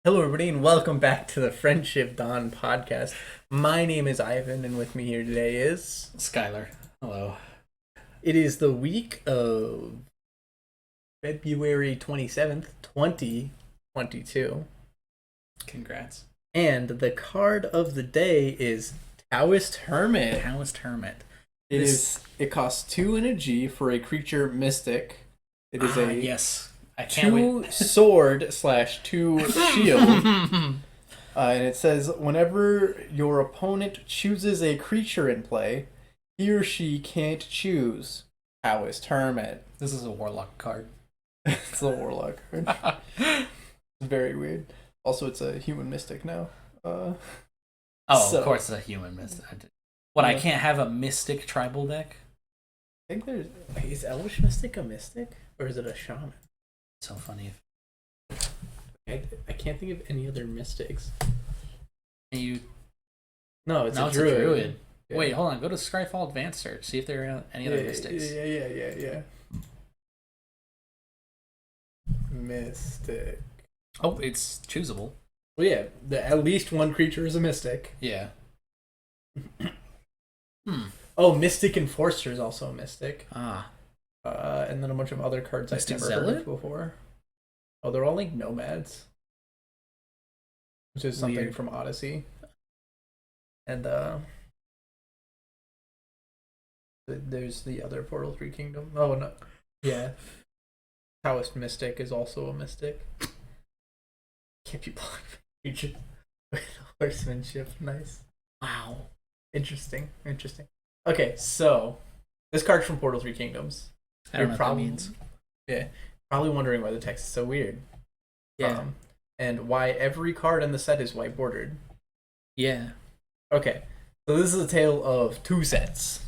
Hello, everybody, and welcome back to the Friendship Dawn podcast. My name is Ivan, and with me here today is Skylar. Hello. it is the week of February 27th, 2022, Congrats. and the card of the day is Taoist Hermit. Taoist Hermit. It costs 2 energy for a creature mystic. It is a yes. I can't 2 wait. sword slash 2 shield. And it says, whenever your opponent chooses a creature in play, he or she can't choose Taoist Hermit. This is a warlock card. It's a warlock card. It's very weird. Also, it's a human mystic now. Of course, it's a human mystic. What? Yeah. I can't have a mystic tribal deck. I think there's... Is Elvish Mystic a mystic? Or is it a shaman? So funny. I can't think of any other mystics. You No, it's no, a it's druid. a druid. Yeah. Wait, hold on. Go to Scryfall Advanced Search. See if there are any other Yeah, mystics. Yeah. Mystic. Oh, it's choosable. Well, yeah, at least one creature is a mystic. Yeah. Oh, Mystic Enforcer is also a mystic. Ah. And then a bunch of other cards Mystic I've never heard Zealot? of before. Oh, they're all like nomads, which is something Weird. from Odyssey. And there's the other Portal 3 Kingdom. Oh no, yeah, Taoist Mystic is also a mystic. Can't you block creature with horsemanship? Nice. Wow. Interesting. Okay, so this card's from Portal 3 Kingdoms. I don't know what that means. Yeah, probably wondering why the text is so weird. Yeah. And why every card in the set is white bordered. Yeah. Okay, so this is a tale of 2 sets.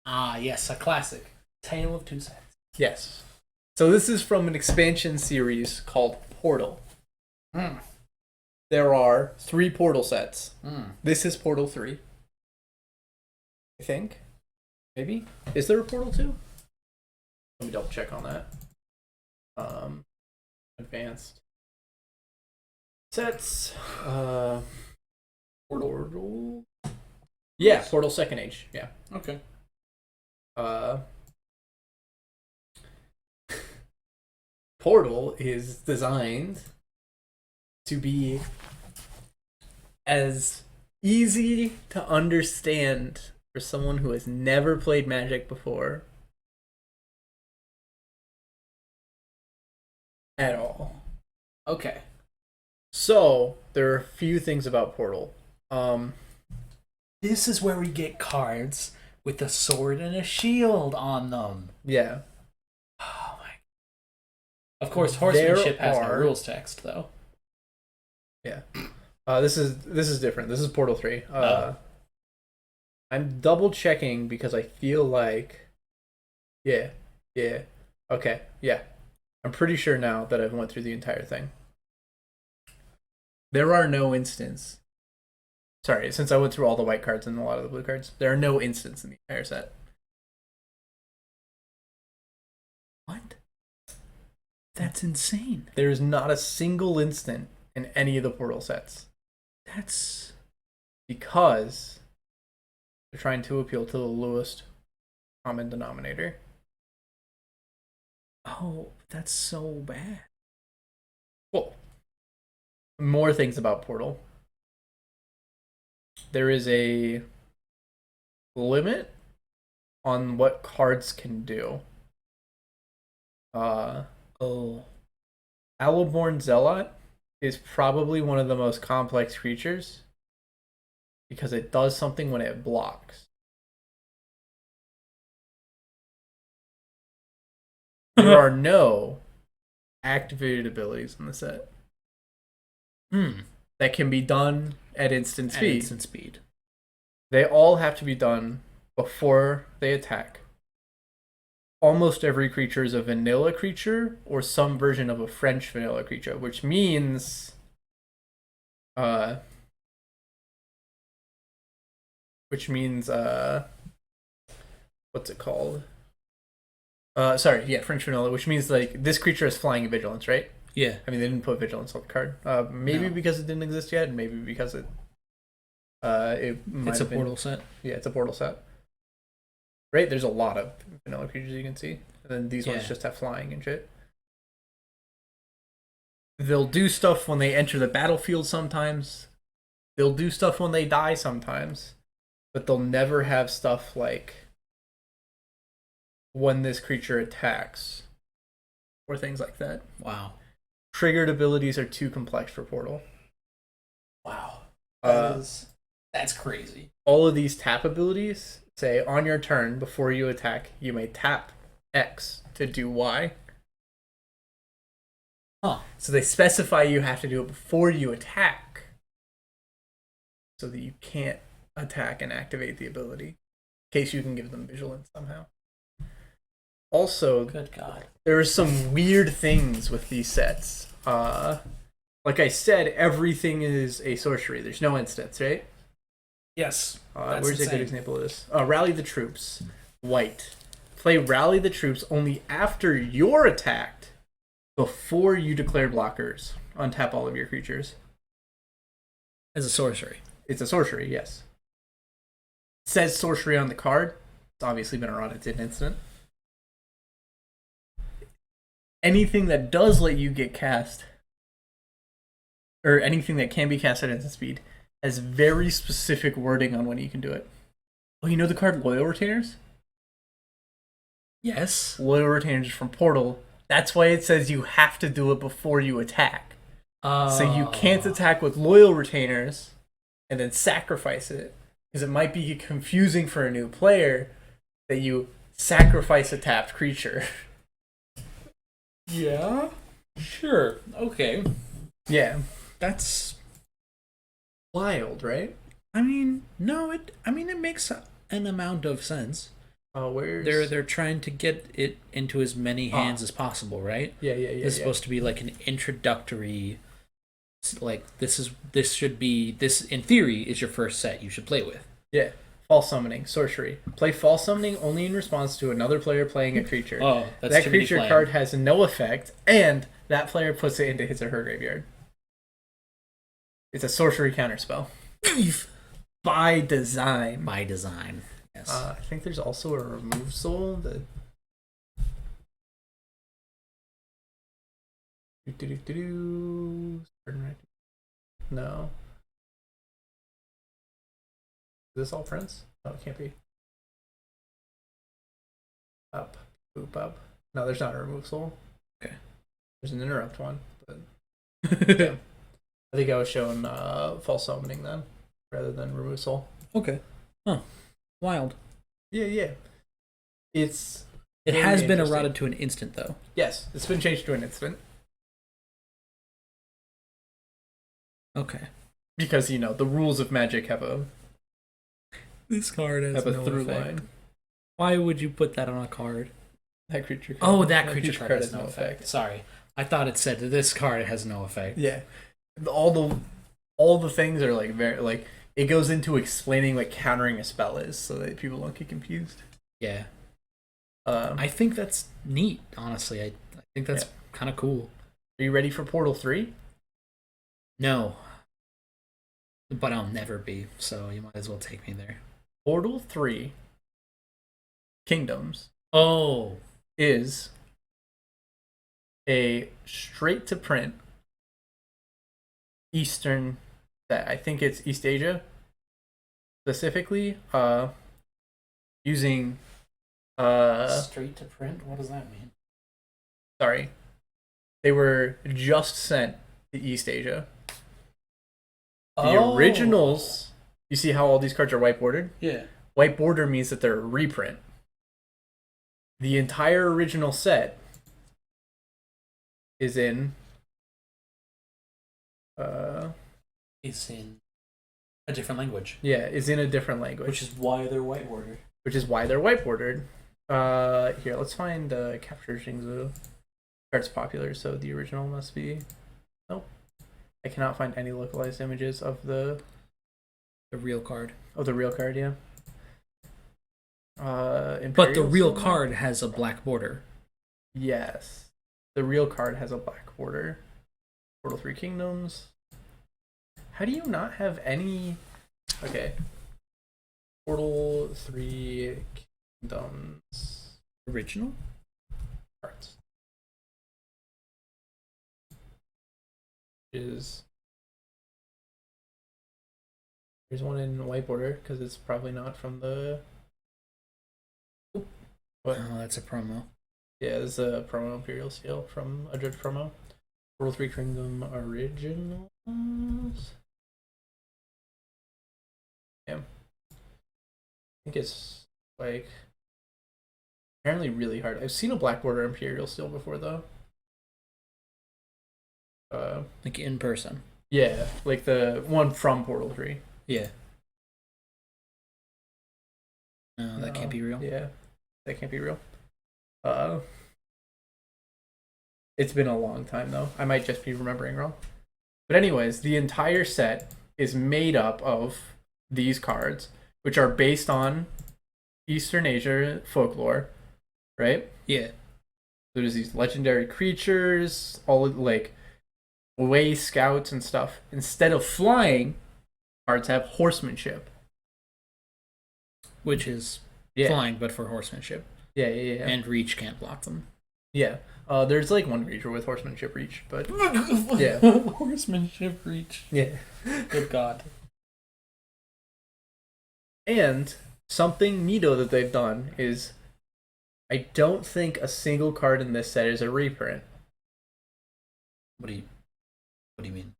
Ah, yes, a classic. Tale of Two Sets. Yes. So this is from an expansion series called Portal. Mm. There are 3 Portal sets. Mm. This is Portal 3. I think. Maybe? Is there a Portal 2? Let me double check on that. Advanced sets. Portal. Yeah, Portal Second Age. Yeah. Okay. Portal is designed to be as easy to understand for someone who has never played Magic before at all. Okay. So there are a few things about Portal. This is where we get cards with a sword and a shield on them. Yeah. Oh my. Of course, horsemanship has no are- rules text though. Yeah. This is different. This is Portal 3. Oh. I'm double checking because I feel like yeah. Okay. Yeah. I'm pretty sure now that I've went through the entire thing. There are no instants. Sorry, since I went through all the white cards and a lot of the blue cards, there are no instants in the entire set. What? That's insane. There is not a single instant in any of the Portal sets. That's Because they're trying to appeal to the lowest common denominator. oh, that's so bad. Well, more things about Portal. There is a limit on what cards can do. Oh, Allowborn Zealot is probably one of the most complex creatures because it does something when it blocks. There are no activated abilities in the set that can be done at instant at speed. instant speed. They all have to be done before they attack. Almost every creature is a vanilla creature or some version of a French vanilla creature, which means what's it called? Sorry, yeah, French vanilla, which means like this creature has flying and vigilance, right? Yeah. I mean, they didn't put vigilance on the card. Maybe No. because it didn't exist yet, and maybe because it might It's a have been, portal set. yeah, it's a portal set. Right? There's a lot of vanilla creatures you can see, and then these ones Yeah. just have flying and shit. They'll do stuff when they enter the battlefield sometimes. They'll do stuff when they die sometimes, but they'll never have stuff like when this creature attacks or things like that. Wow. Triggered abilities are too complex for Portal. Wow. Uh, That's crazy. all of these tap abilities say on your turn before you attack, you may tap X to do Y. Huh. So they specify you have to do it before you attack, so that you can't attack and activate the ability, in case you can give them vigilance somehow. Also, Good God. there are some weird things with these sets. Like I said, everything is a sorcery. There's no instants, right? Yes. Where's a insane. good example of this? Rally the troops. White. Play Rally the troops only after you're attacked, before you declare blockers. Untap all of your creatures. As a sorcery. It's a sorcery, yes. It says sorcery on the card. It's obviously been a audited instant. Anything that does let you get cast, or anything that can be cast at instant speed, has very specific wording on when you can do it. Oh, you know the card Loyal Retainers? Yes. Loyal Retainers from Portal. That's why it says you have to do it before you attack. So you can't attack with Loyal Retainers and then sacrifice it, because it might be confusing for a new player that you sacrifice a tapped creature. Yeah. Sure. Okay. Yeah. That's. Wild, right? I mean, no. It makes an amount of sense. Where's... They're trying to get it into as many hands as possible, right? Yeah. This is supposed to be like an introductory. Like this should be this in theory is your first set you should play with. Yeah. False Summoning, Sorcery. Play False Summoning only in response to another player playing a creature. Oh, that's that too many creature flying. card has no effect, and that player puts it into his or her graveyard. It's a sorcery counterspell. By design. By design. Yes. I think there's also a Remove Soul that... No. Is this all Prince? No, it can't be. Up. Boop up. No, there's not a Remove Soul. Okay. There's an Interrupt one, but... yeah. I think I was showing False Summoning then, rather than Remove Soul. Okay. Huh. Wild. Yeah. It's... It very has been interesting. eroded to an instant though. Yes, it's been changed to an instant. Okay. Because, you know, the rules of Magic have a This card has have a through line. Why would you put that on a card? That creature card. Oh, that creature card has no effect. effect. Sorry. I thought it said this card has no effect. Yeah. All the things are like very like it goes into explaining what countering a spell is so that people don't get confused. Yeah. I I think that's neat, honestly. I think that's kind of cool. Are you ready for Portal 3? No. But I'll never be, so you might as well take me there. Portal 3 Kingdoms Oh. is a straight to print Eastern set. I think it's East Asia specifically, using Straight to print? What does that mean? sorry. They were just sent to East Asia. The originals, you see how all these cards are white bordered? Yeah. White border means that they're a reprint. The entire original set is in It's in a different language. is in a different language. Which is why they're white bordered. Which is why they're white bordered. Here, let's find Capture Shingzu. Cards popular, so the original must be. Nope. I cannot find any localized images of the real card. real card, yeah. But the real Imperial card has a black border. Yes. The real card has a black border. Portal 3 Kingdoms. How do you not have any? Okay. Portal 3 Kingdoms Original? cards. Is there's one in white border because it's probably not from the. What? Oh, that's a promo. Yeah, it's a promo Imperial Seal from a Judge promo. Portal 3 Kingdom Originals. Yeah. I think it's like apparently really hard. I've seen a black border Imperial Seal before though. Like in person. Yeah, like the one from Portal 3. Yeah. No, that can't be real. Yeah, that can't be real. It's been a long time though. I might just be remembering wrong. But anyways, the entire set is made up of these cards, which are based on Eastern Asia folklore, right? Yeah. There's these legendary creatures, all like way scouts and stuff. Instead of flying, cards have horsemanship. Which is Yeah. flying, but for horsemanship. Yeah, yeah, yeah. And reach can't block them. Yeah. There's like one creature with horsemanship reach, but yeah. Horsemanship reach. Yeah. Good God. And something neato that they've done is I don't think a single card in this set is a reprint. What do you mean?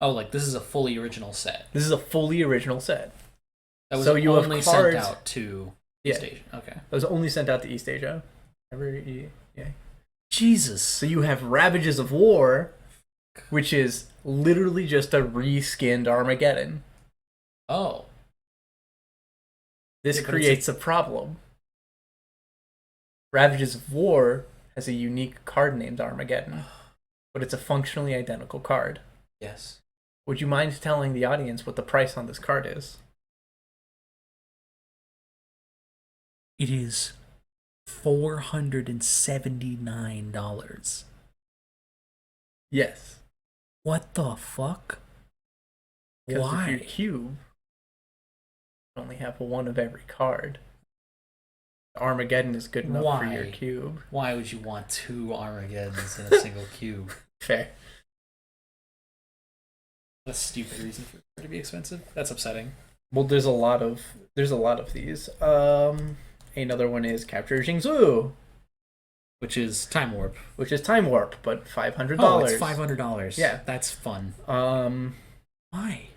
Oh, like this is a fully original set. This is a fully original set. That was So you have only cards- sent out to Yeah. East Asia. Okay. That was only sent out to East Asia. Yeah. Jesus. So you have Ravages of War, which is literally just a reskinned Armageddon. Oh. This Yeah, but creates a problem. Ravages of War has a unique card named Armageddon, but it's a functionally identical card. Yes. Would you mind telling the audience what the price on this card is? It is $479. Yes. What the fuck? Because if Why? your cube you only have one of every card. Armageddon is good enough for your Why? cube. Why would you want two Armageddons in a single cube? Fair. That's a stupid reason for it to be expensive. That's upsetting. Well, there's a lot of these. Another one is Capture Jingzhou, Which is Time Warp. which is Time Warp, but $500. Oh, it's $500. Yeah. That's fun. Why?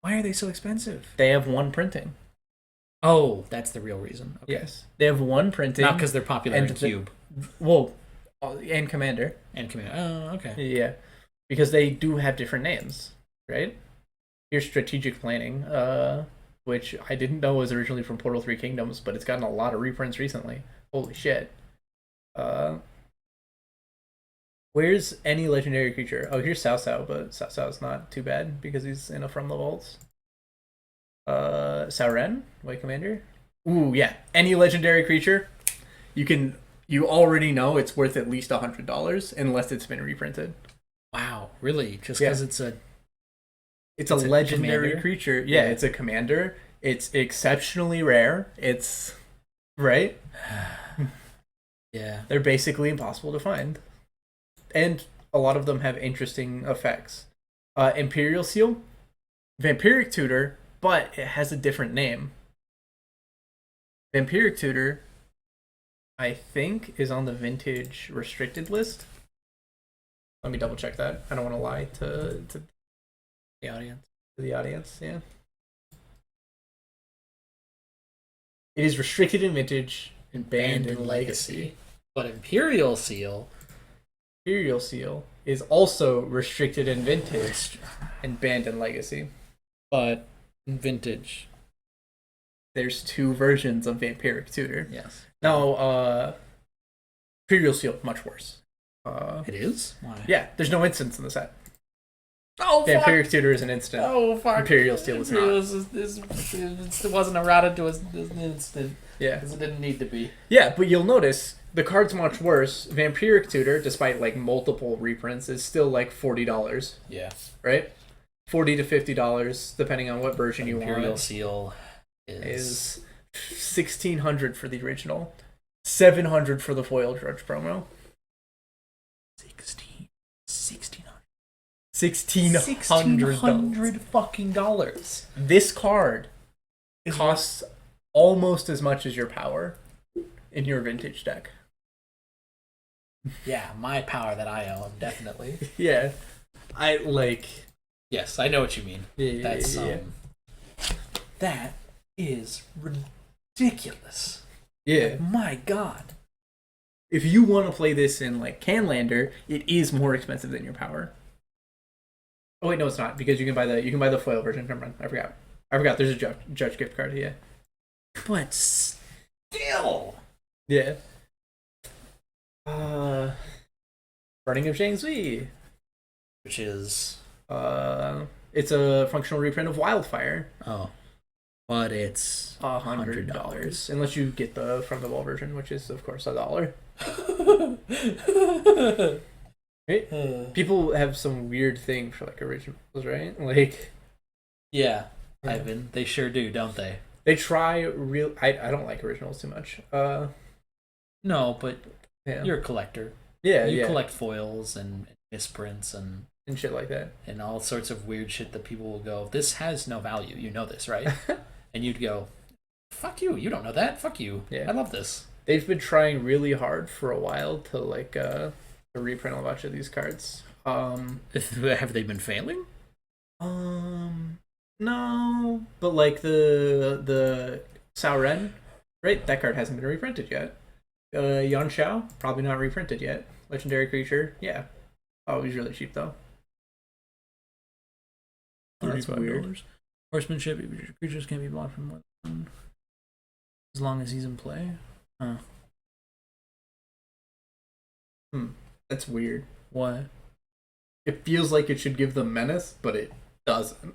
Why are they so expensive? They have one printing. Oh, that's the real reason. Okay. Yes, they have one printing. Not because they're popular and in the- Cube Well, and Commander. and Command. Oh, okay. Yeah, because they do have different names, right? Here's Strategic Planning, which I didn't know was originally from Portal 3 Kingdoms, but it's gotten a lot of reprints recently. Holy shit. Where's any legendary creature? Oh, here's Cao Cao, but Cao Cao's not too bad because he's in a From the Vaults. Cao Ren, White Commander. Ooh, yeah. Any legendary creature, you already know it's worth at least $100 unless it's been reprinted. Wow, really? Just Yeah. because it's a It's a legendary commander? creature. Yeah, Yeah. it's a commander. It's exceptionally rare. It's right. yeah. They're basically impossible to find, and a lot of them have interesting effects. Imperial Seal, Vampiric Tutor, but it has a different name. Vampiric Tutor, I think, is on the vintage restricted list. Let me double check that. I don't want to lie to The audience. the audience. Yeah. It is restricted in vintage and banned in legacy. But Imperial Seal. Imperial Seal is also restricted in vintage and banned in legacy. But vintage. There's two versions of Vampiric Tutor. Yes. Now, Imperial Seal, much worse. It is? Why? Yeah, there's no instance in the set. Oh, fuck. Vampiric Tutor is an instant. Oh, fuck. Imperial Seal is not. It wasn't errata to an instant. Yeah. Because it didn't need to be. Yeah, but you'll notice the card's much worse. Vampiric Tutor, despite like multiple reprints, is still like $40, Yeah. right? $40 to $50, depending on what version you Imperial want. Seal Is $1,600 for the original, $700 for the foil Drudge promo. 1,600 fucking dollars. This card costs almost as much as your power in your vintage deck. Yeah, my power that I own, definitely. Yeah, I like. Yes, I know what you mean. Yeah, That's yeah. that is ridiculous. Yeah. My God. If you want to play this in like Canlander, it is more expensive than your power. Oh wait, no, it's not, because you can buy the foil version. Never mind, I forgot. There's a judge gift card. Yeah. But still. Yeah. Running of Zhang Zui. Which is It's a functional reprint of Wildfire. oh, but it's $100 unless you get the from the wall version, which is of course $1. Right? People have some weird thing for like originals, right? Like, yeah, Ivan, they sure do, don't they? they try real. I don't like originals too much. No, but Yeah. you're a collector. Yeah, You yeah, collect foils and misprints and and shit like that. all sorts of weird shit that people will go, this has no value. You know this, right? And you'd go, fuck you. You don't know that. Fuck you. Yeah. I love this. They've been trying really hard for a while to like to reprint a bunch of these cards. Have they been failing? No, but like the Sauren, right? That card hasn't been reprinted yet. Yan Shao, probably not reprinted yet. Legendary creature, yeah. Oh, he's really cheap though. Oh, that's weird. Horsemanship, creatures can't be blocked from more than one. As long as he's in play. Huh. That's weird. What? It feels like it should give them menace, but it doesn't.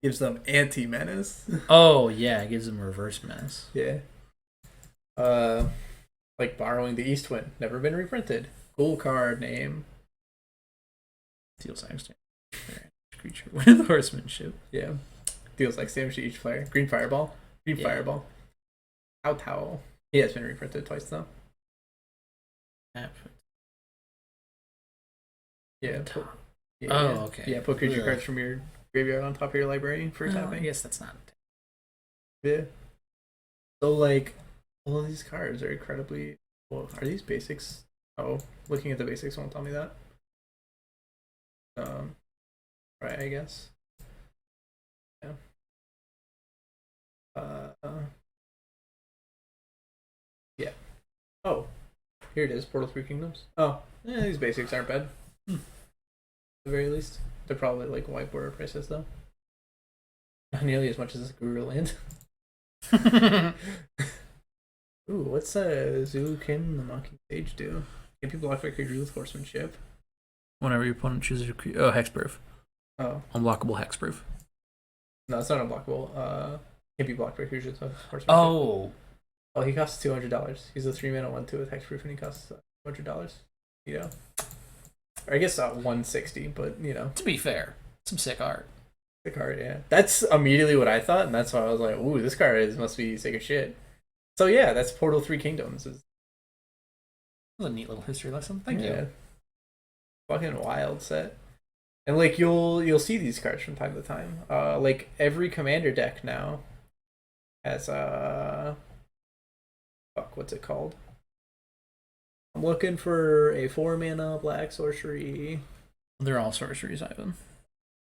Gives them anti-menace. Oh, yeah, it gives him reverse menace. Yeah. Like borrowing the East Wind, never been reprinted. Cool card name. Steel Saxton. Creature with horsemanship. Yeah. Deals like damage to each player. Green Fireball. Green Yeah. Fireball. Ow Towel. He has been reprinted twice though. Yeah. Yeah. Oh, okay. Yeah, put creature Ugh. cards from your graveyard on top of your library for I tapping. guess that's not. Yeah. So like all of these cards are incredibly well, are these basics? Oh, looking at the basics won't tell me that. Right, I guess. Yeah. Yeah. Oh, here it is. Portal 3 Kingdoms. Oh, yeah, these basics aren't bad. At the very least, they're probably like whiteboard prices though. Not nearly as much as Guru Land. Ooh, what's Zookin the Mocking Sage do? Can people block by creature with horsemanship? Whenever your opponent chooses a creature. Oh, hexproof. Oh, Unblockable hexproof. no, it's not unblockable. Can't be blocked by creatures with horsemanship. Oh. Oh, he costs $200. He's a 3-mana 1/2 with hexproof, and he costs $200. You know, or I guess 160, but you know, To be fair, some sick art. the card, yeah. That's immediately what I thought, and that's why I was like, ooh, this card must be sick as shit. So yeah, that's Portal 3 Kingdoms. That was a neat little history lesson. Thank you. Fucking wild set. And like you'll see these cards from time to time. Like every commander deck now has what's it called? I'm looking for a 4-mana black sorcery. They're all sorceries, Ivan.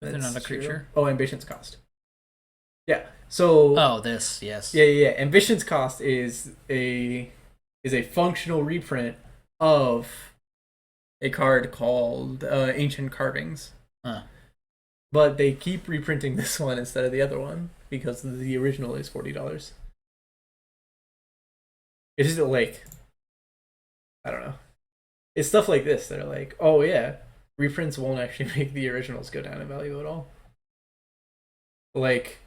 They're not a That's true. creature. Oh, Ambition's Cost. Yeah. So Oh, this, yes. yeah. Ambition's Cost is a functional reprint of a card called Ancient Carvings. Huh. But they keep reprinting this one instead of the other one because the original is $40. It's just like, I don't know. It's stuff like this that are like, oh yeah, reprints won't actually make the originals go down in value at all. Like,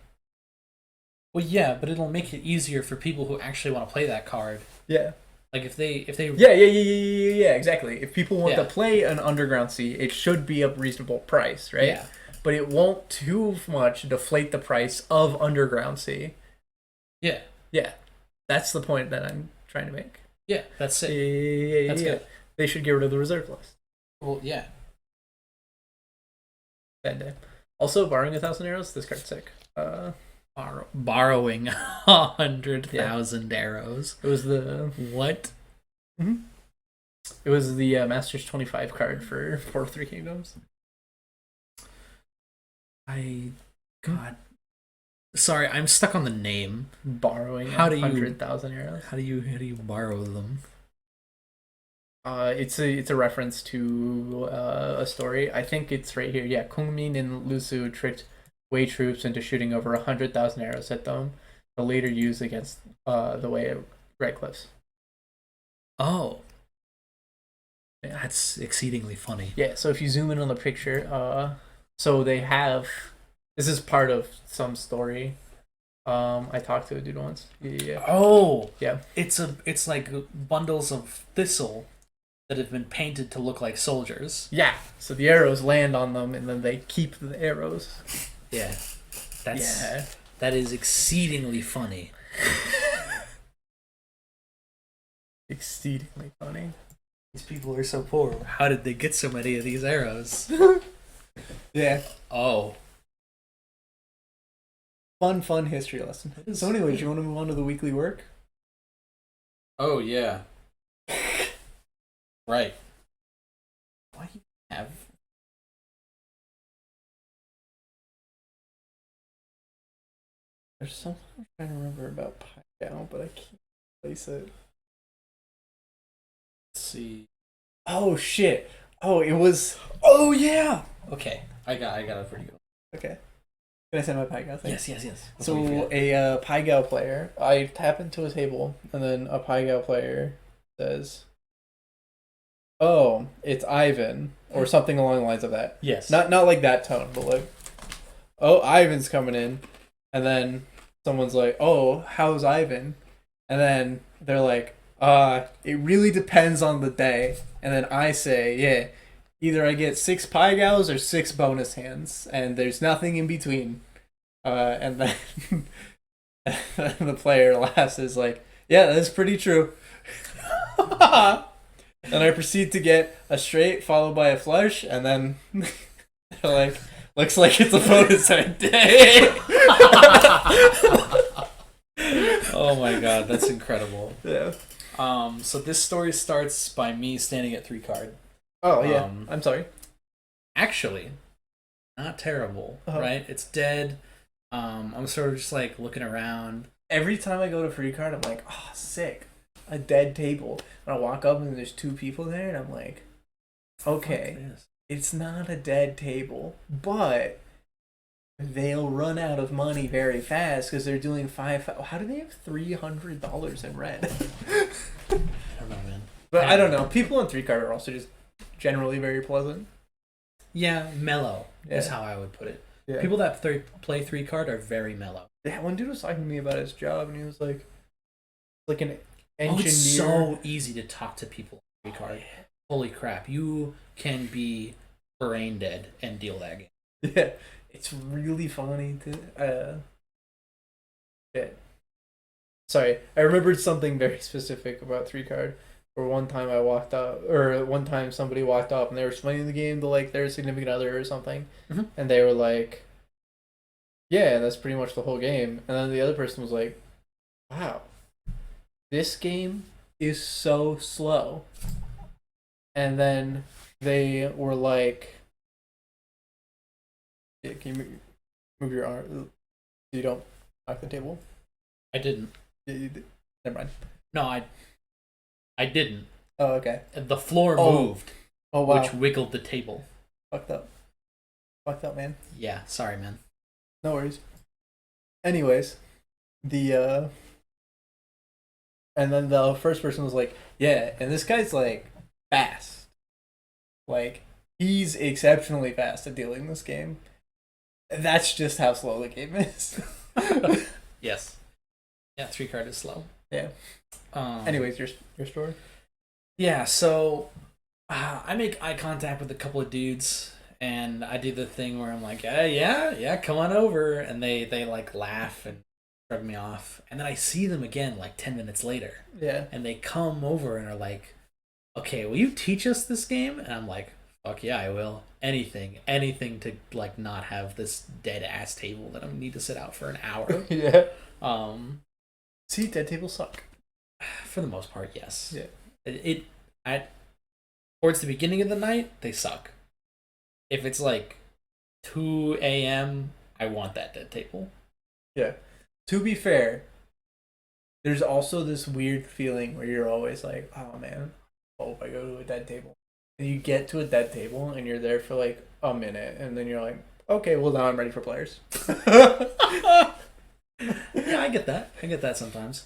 Well, yeah, but it'll make it easier for people who actually want to play that card. yeah, Like if they Yeah, exactly. If people want Yeah. to play an Underground Sea, it should be a reasonable price, right? Yeah. But it won't too much deflate the price of Underground Sea. Yeah. Yeah, that's the point that I'm trying to make. Yeah, that's Yeah, it. That's good. They should get rid of the reserve list. Well, yeah. Bad day. Also, borrowing 1,000 arrows. This card's sick. Borrowing 100,000 arrows. It was the What? It was the Masters 25 card for Three Kingdoms. God. Sorry, I'm stuck on the name. Borrowing How do you- 100,000 arrows. How do you borrow them? It's a reference to a story. I think it's right here. Yeah, Kungmin and Lusu tricked Wei troops into shooting over 100,000 arrows at them. The later used against the Wei at Red Cliffs. Oh. That's exceedingly funny. Yeah. So if you zoom in on the picture, so they have. This is part of some story. I talked to a dude once. Yeah. Oh. Yeah. It's like bundles of thistle that have been painted to look like soldiers. Yeah. So the arrows land on them, and then they keep the arrows. Yeah. Yeah. That is exceedingly funny. Exceedingly funny. These people are so poor. How did they get so many of these arrows? Yeah. Oh. Fun history lesson. So anyways, you want to move on to the weekly work? Oh yeah. Right. Why do you have? There's something I'm trying to remember about Pygal, but I can't place it. Let's see. Oh shit! Oh, it was. Oh yeah. Okay, I got a pretty good. Okay. Can I send my Pygal thing? Yes. So a Pygal player, I tap into a table, and then a Pygal player says, "Oh, it's Ivan," or something along the lines of that. Yes. Not like that tone, but like, "Oh, Ivan's coming in," and then someone's like, "Oh, how's Ivan?" And then they're like, it really depends on the day." And then I say, "Yeah, either I get 6 Pygals or 6 bonus hands, and there's nothing in between." And then the player laughs, is like, "Yeah, that's pretty true." And I proceed to get a straight followed by a flush, and then they're like, "Looks like it's a bonus hand day." Oh my god, that's incredible. Yeah. So this story starts by me standing at 3 card. Oh yeah. I'm sorry. Actually, not terrible, Uh-huh. right? It's dead. I'm sort of just like looking around. Every time I go to free card, I'm like, "Oh, sick, a dead table." And I walk up and there's 2 people there, and I'm like, "Okay, Fuck this. it's not a dead table, but they'll run out of money very fast because they're doing 5. How do they have $300 in red?" I don't know, man. But I don't know. People on 3 card are also just generally very pleasant. Yeah, mellow is Yeah. how I would put it. Yeah. People that play 3 card are very mellow. Yeah, one dude was talking to me about his job, and he was like an Oh, engineer. it's so easy to talk to people on 3 card. Holy crap, you can be brain dead and deal that game. Yeah, it's really funny to. Shit. Sorry, I remembered something very specific about 3 card. Where one time one time somebody walked up and they were explaining the game to like their significant other or something, Mhm. and they were like, "Yeah, that's pretty much the whole game." And then the other person was like, "Wow, this game is so slow." And then they were like, yeah, "Can you move your arm so you don't knock the table?" I didn't. Never mind. No, I didn't. Oh, okay. The floor Oh. moved, Oh wow. which wiggled the table. Fucked up, man. Yeah, sorry, man. No worries. Anyways, and then the first person was like, "Yeah, and this guy's like fast. Like he's exceptionally fast at dealing this game. That's just how slow the game is." Yes. Yeah, 3 card is slow. Yeah. Um, Anyways, your story. Yeah, so I make eye contact with a couple of dudes, and I do the thing where I'm like, yeah, come on over, and they like laugh and shrug me off, and then I see them again like 10 minutes later, Yeah. and they come over and are like, okay, will you teach us this game? And I'm like, fuck yeah, I will. Anything to like not have this dead ass table that I need to sit out for an hour. Yeah. Um, See, dead tables suck. for the most part, yes. Yeah. At towards the beginning of the night, they suck. If it's like 2 a.m., I want that dead table. Yeah. To be fair, there's also this weird feeling where you're always like, oh man, I hope I go to a dead table. And you get to a dead table and you're there for like a minute, and then you're like, okay, well now I'm ready for players. Yeah, I get that. I get that sometimes.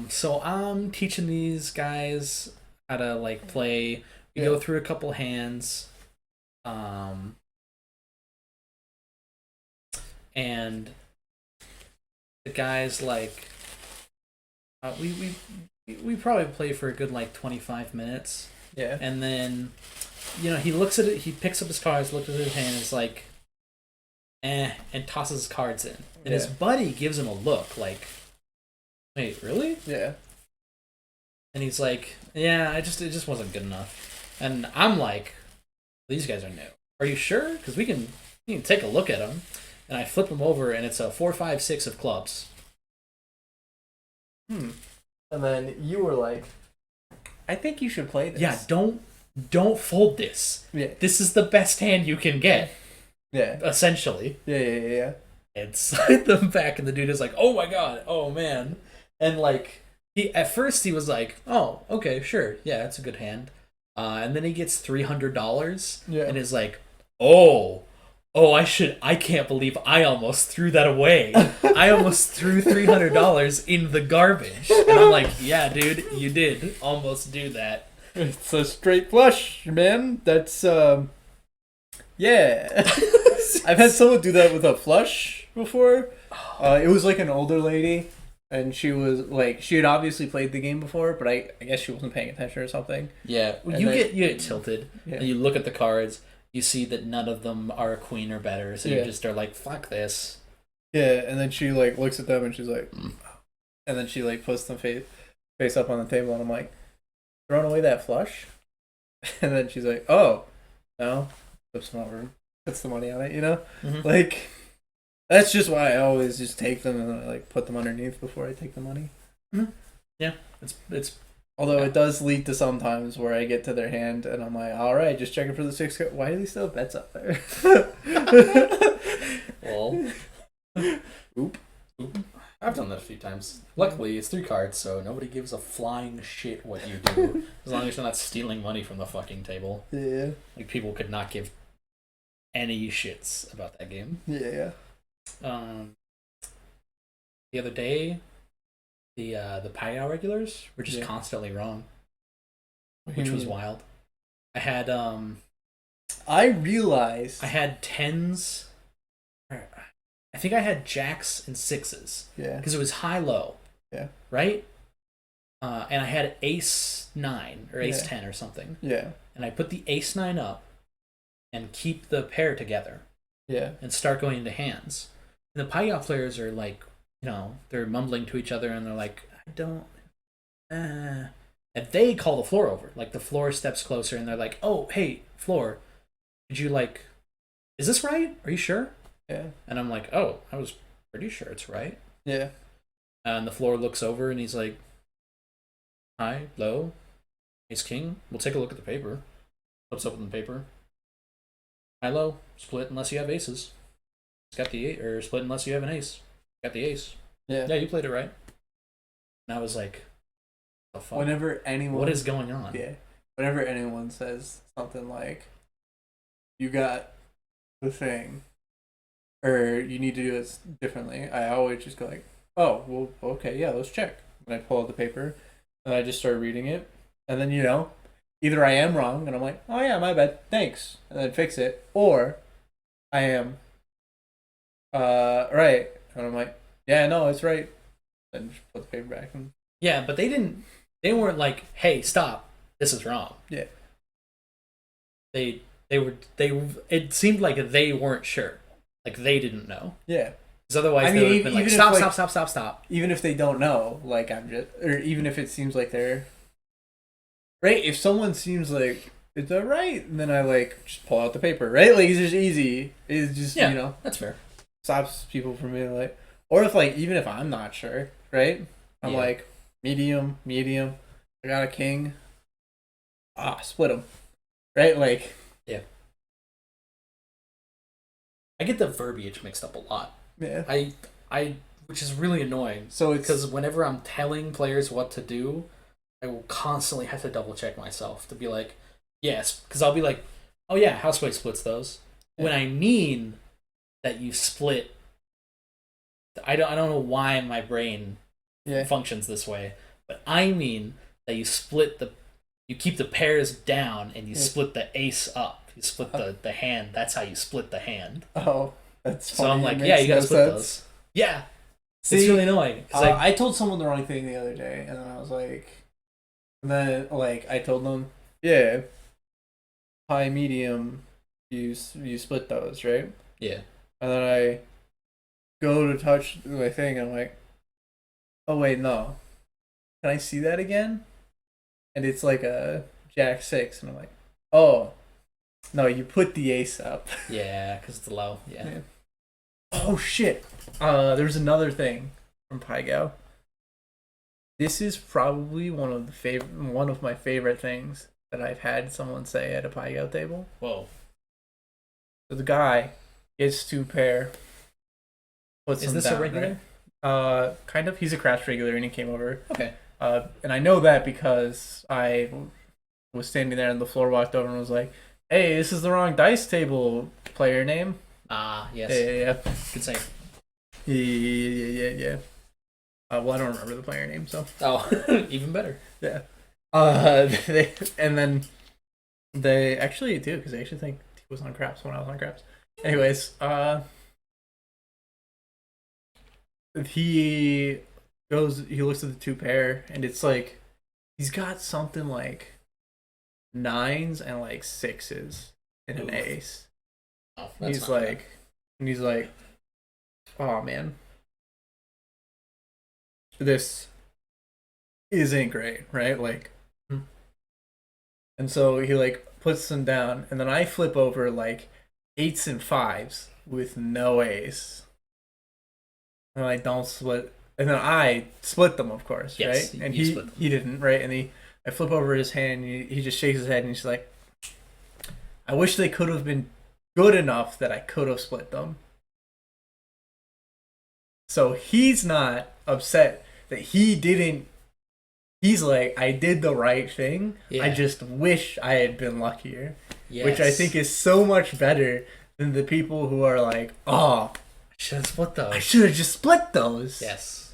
So I'm teaching these guys how to like play. We Yeah. go through a couple hands. And the guys like we probably play for a good like 25 minutes, Yeah. and then he looks at it, he picks up his cards, looks at his hand, is like and tosses his cards in, and his Yeah. buddy gives him a look like, wait, really? Yeah. And he's like, yeah, it just wasn't good enough. And I'm like, these guys are new, are you sure? Because we can take a look at them. And I flip them over, and it's a 4, 5, 6 of clubs. And then you were like, I think you should play this. Yeah, don't fold this. Yeah. This is the best hand you can get, Yeah. essentially. Yeah. And slide them back, and the dude is like, "Oh my god, oh man!" And like at first he was like, "Oh, okay, sure, yeah, it's a good hand," and then he gets $300, Yeah. and is like, "Oh, I can't believe I almost threw that away. I almost threw $300 in the garbage." And I'm like, yeah, dude, you did almost do that. It's a straight flush, man. That's yeah. I've had someone do that with a flush before. It was like an older lady, and she was like, she had obviously played the game before, but I guess she wasn't paying attention or something. Yeah, And you then- get tilted, Yeah. and you look at the cards, you see that none of them are a queen or better, so you Yeah. just are like, fuck this. Yeah, and then she like looks at them and she's like, and then she like puts them face up on the table, and I'm like, throwing away that flush, and then she's like, oh, no, flips them over, puts the money on it, Mhm. like that's just why I always just take them and like put them underneath before I take the money. It's Although it does lead to sometimes where I get to their hand and I'm like, all right, just checking for the 6 card. Why do they still have bets up there? well, Oop. I've done that a few times. Luckily, it's 3 cards, so nobody gives a flying shit what you do, as long as you're not stealing money from the fucking table. Yeah. Like, people could not give any shits about that game. Yeah. The other day, the Pioneer regulars were just Yeah. constantly wrong, What do you which was mean? wild. I had I realized. I had tens. I think I had jacks and sixes Yeah. because it was high low. Yeah. Right. And I had ace 9 or ace Yeah. 10 or something, Yeah. and I put the ace 9 up, and keep the pair together, Yeah. and start going into hands. And the Pioneer players are like, they're mumbling to each other, and they're like, I don't. And they call the floor over. Like, the floor steps closer, and they're like, oh, hey, floor, did you is this right? Are you sure? Yeah. And I'm like, oh, I was pretty sure it's right. Yeah. And the floor looks over, and he's like, high, low, ace king. We'll take a look at the paper. Flips open the paper. High, low, split unless you have aces. It's got the 8, or split unless you have an ace. Got the ace. Yeah. Yeah, you played it right. And I was like, the fuck? Whenever anyone. What is going on? Yeah. Whenever anyone says something like, you got the thing, or you need to do this differently, I always just go like, oh, well, okay, yeah, let's check. And I pull out the paper, and I just start reading it, and then, either I am wrong, and I'm like, oh yeah, my bad, thanks, and then fix it, or I am right, and I'm like, yeah, no, it's right, then just put the paper back. And Yeah, but they weren't like, hey, stop, this is wrong. Yeah. They it seemed like they weren't sure. Like they didn't know. yeah. Because otherwise I they mean, would have been like, even if, stop, like- stop, stop, stop, stop. Even if they don't know, like or even if it seems like they're right. If someone seems like is that right, then I like just pull out the paper, right? Like it's just easy. It's just Yeah. That's fair. stops people from being like, or if like even if I'm not sure, right? I'm Yeah. like medium. I got a king. Split them, right? Like I get the verbiage mixed up a lot. yeah. I which is really annoying. So it's Because whenever I'm telling players what to do, I will constantly have to double check myself to be like, yes, because I'll be like, oh yeah, Houseway splits those. Yeah. When I mean that you split, I don't know why my brain yeah. functions this way, but I mean that you keep the pairs down and you Yeah. split the ace up. You split the hand. That's how you split the hand. Oh, that's So funny. I'm It like, makes yeah, you gotta no split sense. those. Yeah, See, it's really annoying. 'Cause I told someone the wrong thing the other day, and then I was like, and then like I told them, yeah, high, medium, you split those, right? yeah. And then I go to touch my thing, and I'm like, oh wait, no, can I see that again? And it's like a Jack 6, and I'm like, oh, no, you put the ace up. Yeah, because it's low. Yeah. Yeah. Oh shit! There's another thing from Pygo. This is probably one of my favorite things that I've had someone say at a Pygo table. Whoa. So the guy gets 2 pair. Puts Is them this down, a regular? right? Kind of. He's a crash regular, and he came over. Okay. And I know that because I was standing there, and the floor walked over and was like, "Hey, this is the wrong dice table player name." Ah, yes. Yeah. Good save. Yeah. Well, I don't remember the player name, so Oh, even better. yeah. And then they actually do because I actually think he was on craps when I was on craps. Anyways, he looks at the 2 pair, and it's like he's got something like 9s and like 6s and an Oof. ace. Oh, He's like, oh man, this isn't great, right? Like, and so he like puts them down, and then I flip over like 8s and 5s with no ace, and I don't split, and then I split them, of course, Yes, right? And you he split them. he didn't, right? And I flip over his hand, and he just shakes his head, and he's like, I wish they could have been good enough that I could have split them. So he's not upset that he didn't. He's like, I did the right thing. Yeah. I just wish I had been luckier. Yes. Which I think is so much better than the people who are like, oh, should have split those. I should have just split those. Yes.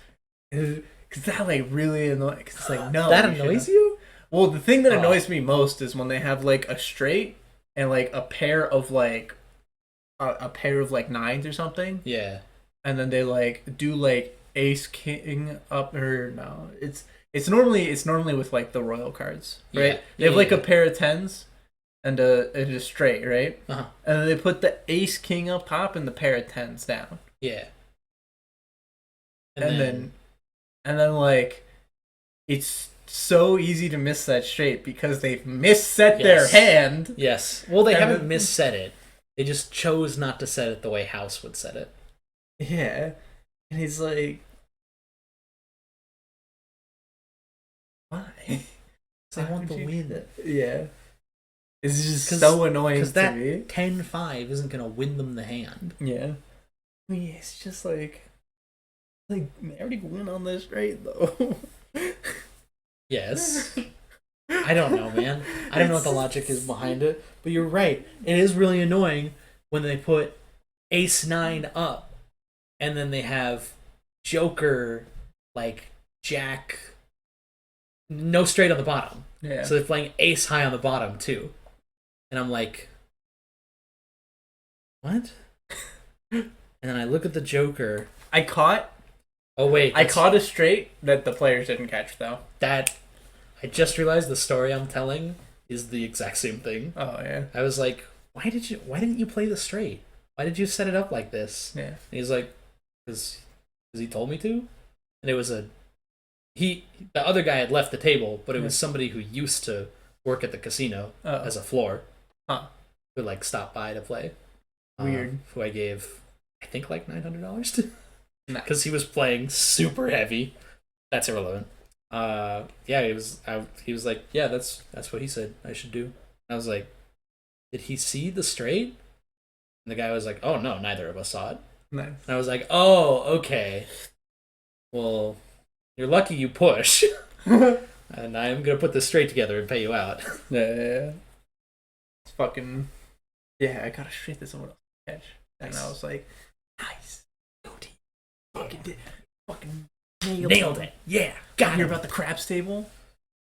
Because that like really annoys. Because it's like, no. That you annoys should've- you? Well, the thing that Oh. annoys me most is when they have like a straight and like a pair of like a pair of like 9s or something, Yeah. and then they like do like ace king up, or no, it's normally with like the royal cards, right? Yeah. They have Yeah, like yeah. a pair of 10s and a straight, right? Uh-huh. And then they put the ace king up top and the pair of 10s down, Yeah. and then like it's so easy to miss that straight because they've misset their Yes. hand. Yes. Well, they And haven't then- misset it. They just chose not to set it the way House would set it. Yeah, and he's like, why? They Why want would the you do win. that? Yeah. It's just 'Cause- so annoying Because to that me. 10-5 isn't going to win them the hand. Yeah. I mean, it's just like they already won on this straight though. Yes. I don't know, man. I don't know what the logic is behind it. But you're right. It is really annoying when they put Ace 9 up and then they have Joker, like, Jack, no straight on the bottom. Yeah. So they're playing Ace high on the bottom, too. And I'm like, what? And then I look at the Joker. I caught Oh wait, I caught a straight that the players didn't catch though. that. I just realized the story I'm telling is the exact same thing. Oh yeah. I was like, why didn't you play the straight? Why did you set it up like this? Yeah. And he's like, because he told me to, and it was the other guy had left the table, but it was somebody who used to work at the casino as a floor, who like stopped by to play. Weird. Who I gave, I think like $900 to, Nice. because he was playing super heavy. That's irrelevant. Yeah, he was like, yeah, that's what he said I should do. And I was like, did he see the straight? And the guy was like, oh no, neither of us saw it. Nice. And I was like, oh, okay. Well, you're lucky you push. And I'm gonna put this straight together and pay you out. Yeah. It's fucking. Yeah, I got a straight that someone else catch, and I was like, nice. Go team. Fucking did. Fucking nailed it. Yeah, got Hear it. about the craps table?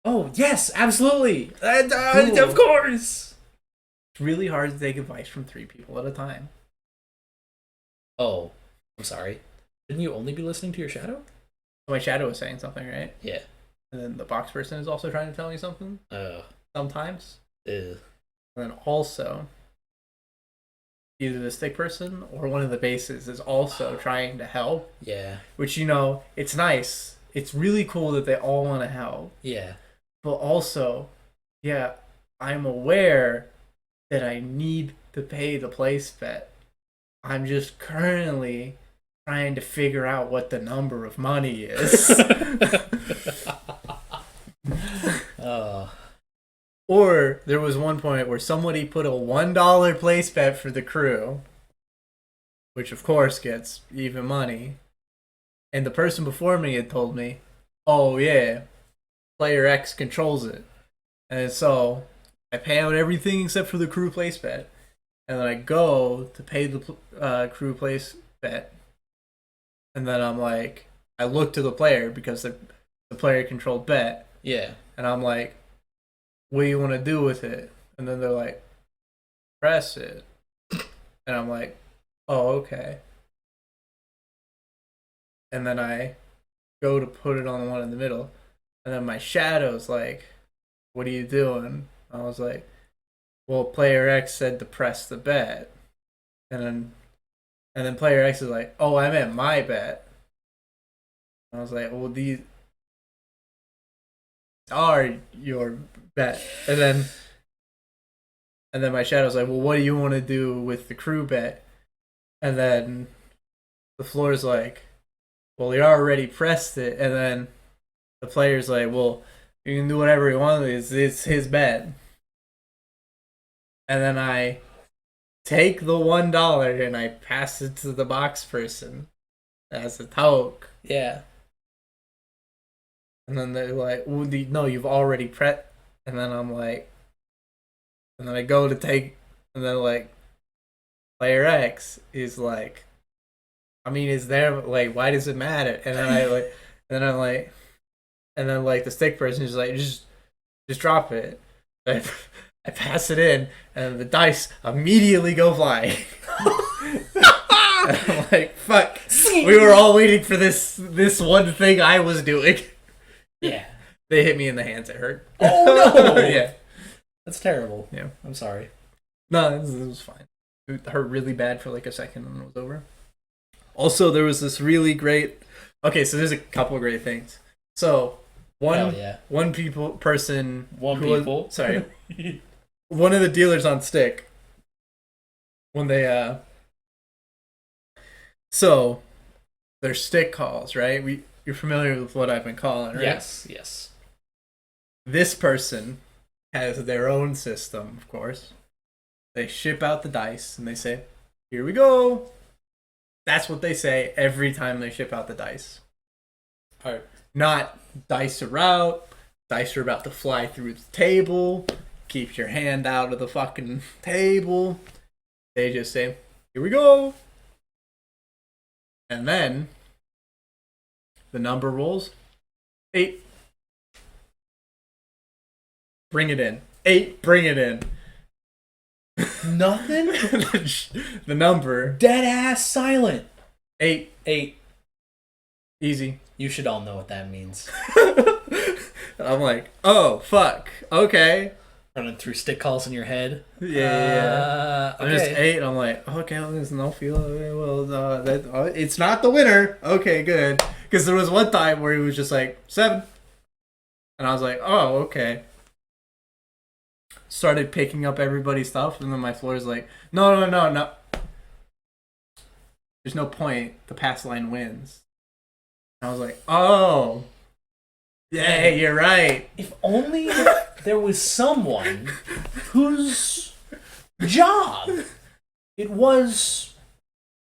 Oh yes, absolutely. Cool. Of course. It's really hard to take advice from 3 people at a time. Oh, I'm sorry. Didn't you only be listening to your shadow? My shadow was saying something, right? Yeah. And then the box person is also trying to tell me something. Sometimes. Ugh. And then also, either the stick person or one of the bases is also trying to help. Yeah. Which, it's nice. It's really cool that they all want to help. Yeah. But also, yeah, I'm aware that I need to pay the place bet. I'm just currently trying to figure out what the number of money is. Or there was one point where somebody put a $1 place bet for the crew, which of course gets even money. And the person before me had told me, oh yeah, player X controls it. And so I pay out everything except for the crew place bet. And then I go to pay the crew place bet. And then I'm like, I look to the player because the player controlled bet. Yeah. And I'm like, what do you want to do with it? And then they're like, press it. And I'm like, oh, okay. And then I go to put it on the one in the middle. And then my shadow's like, what are you doing? I was like, well, player X said to press the bet. And then player X is like, oh, I meant my bet. I was like, well, these are your bet. And then my shadow's like, well, what do you want to do with the crew bet? And then the floor's like, well, he already pressed it. And then the player's like, well, you can do whatever you want. It's his bet. And then I take the $1 and I pass it to the box person as a toke. Yeah. And then they're like, well, no, you've already pressed. And then I'm like, and then I go to take, and then like, player X is like, I mean, is there, like, why does it matter? And then and then like the stick person is like, just drop it. I pass it in, and the dice immediately go flying. I'm like, fuck. We were all waiting for this one thing I was doing. Yeah. They hit me in the hands. It hurt. Oh no! Yeah. That's terrible. Yeah. I'm sorry. No, this was fine. It hurt really bad for like a second and it was over. Also, there was this really great... Okay, so there's a couple of great things. So, one person... Sorry. One of the dealers on stick, when they... So, they're stick calls, right? You're familiar with what I've been calling, right? Yes. This person has their own system, of course. They ship out the dice and they say, here we go. That's what they say every time they ship out the dice. Alright. Not dice are out, dice are about to fly through the table, keep your hand out of the fucking table. They just say, here we go. And then the number rolls 8. Bring it in. 8, bring it in. Nothing? The number. Dead ass silent. 8. Easy. You should all know what that means. I'm like, oh fuck, okay. Running through stick calls in your head. Yeah. Okay. I'm just 8. I'm like, okay, well, there's no feel. Well, it's not the winner. Okay, good. Because there was one time where he was just like 7, and I was like, oh, okay. Started picking up everybody's stuff, and then my floor is like, no. There's no point. The pass line wins. And I was like, oh, yeah, you're right. If only there was someone whose job it was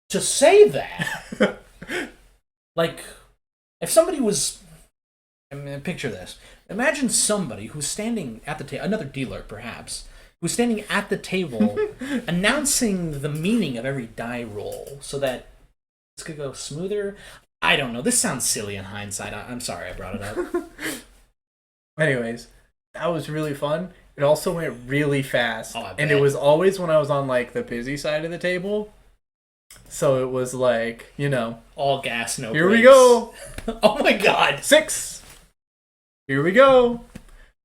to say that. Like, if somebody was... I mean, picture this. Imagine somebody who's standing at the table, another dealer perhaps, who's standing at the table announcing the meaning of every die roll so that this could go smoother. I don't know. This sounds silly in hindsight. I'm sorry I brought it up. Anyways, that was really fun. It also went really fast. Oh, I and bet. it was always when I was on like the busy side of the table. So it was like, All gas, no here we brakes. go. Oh my god. 6. Here we go.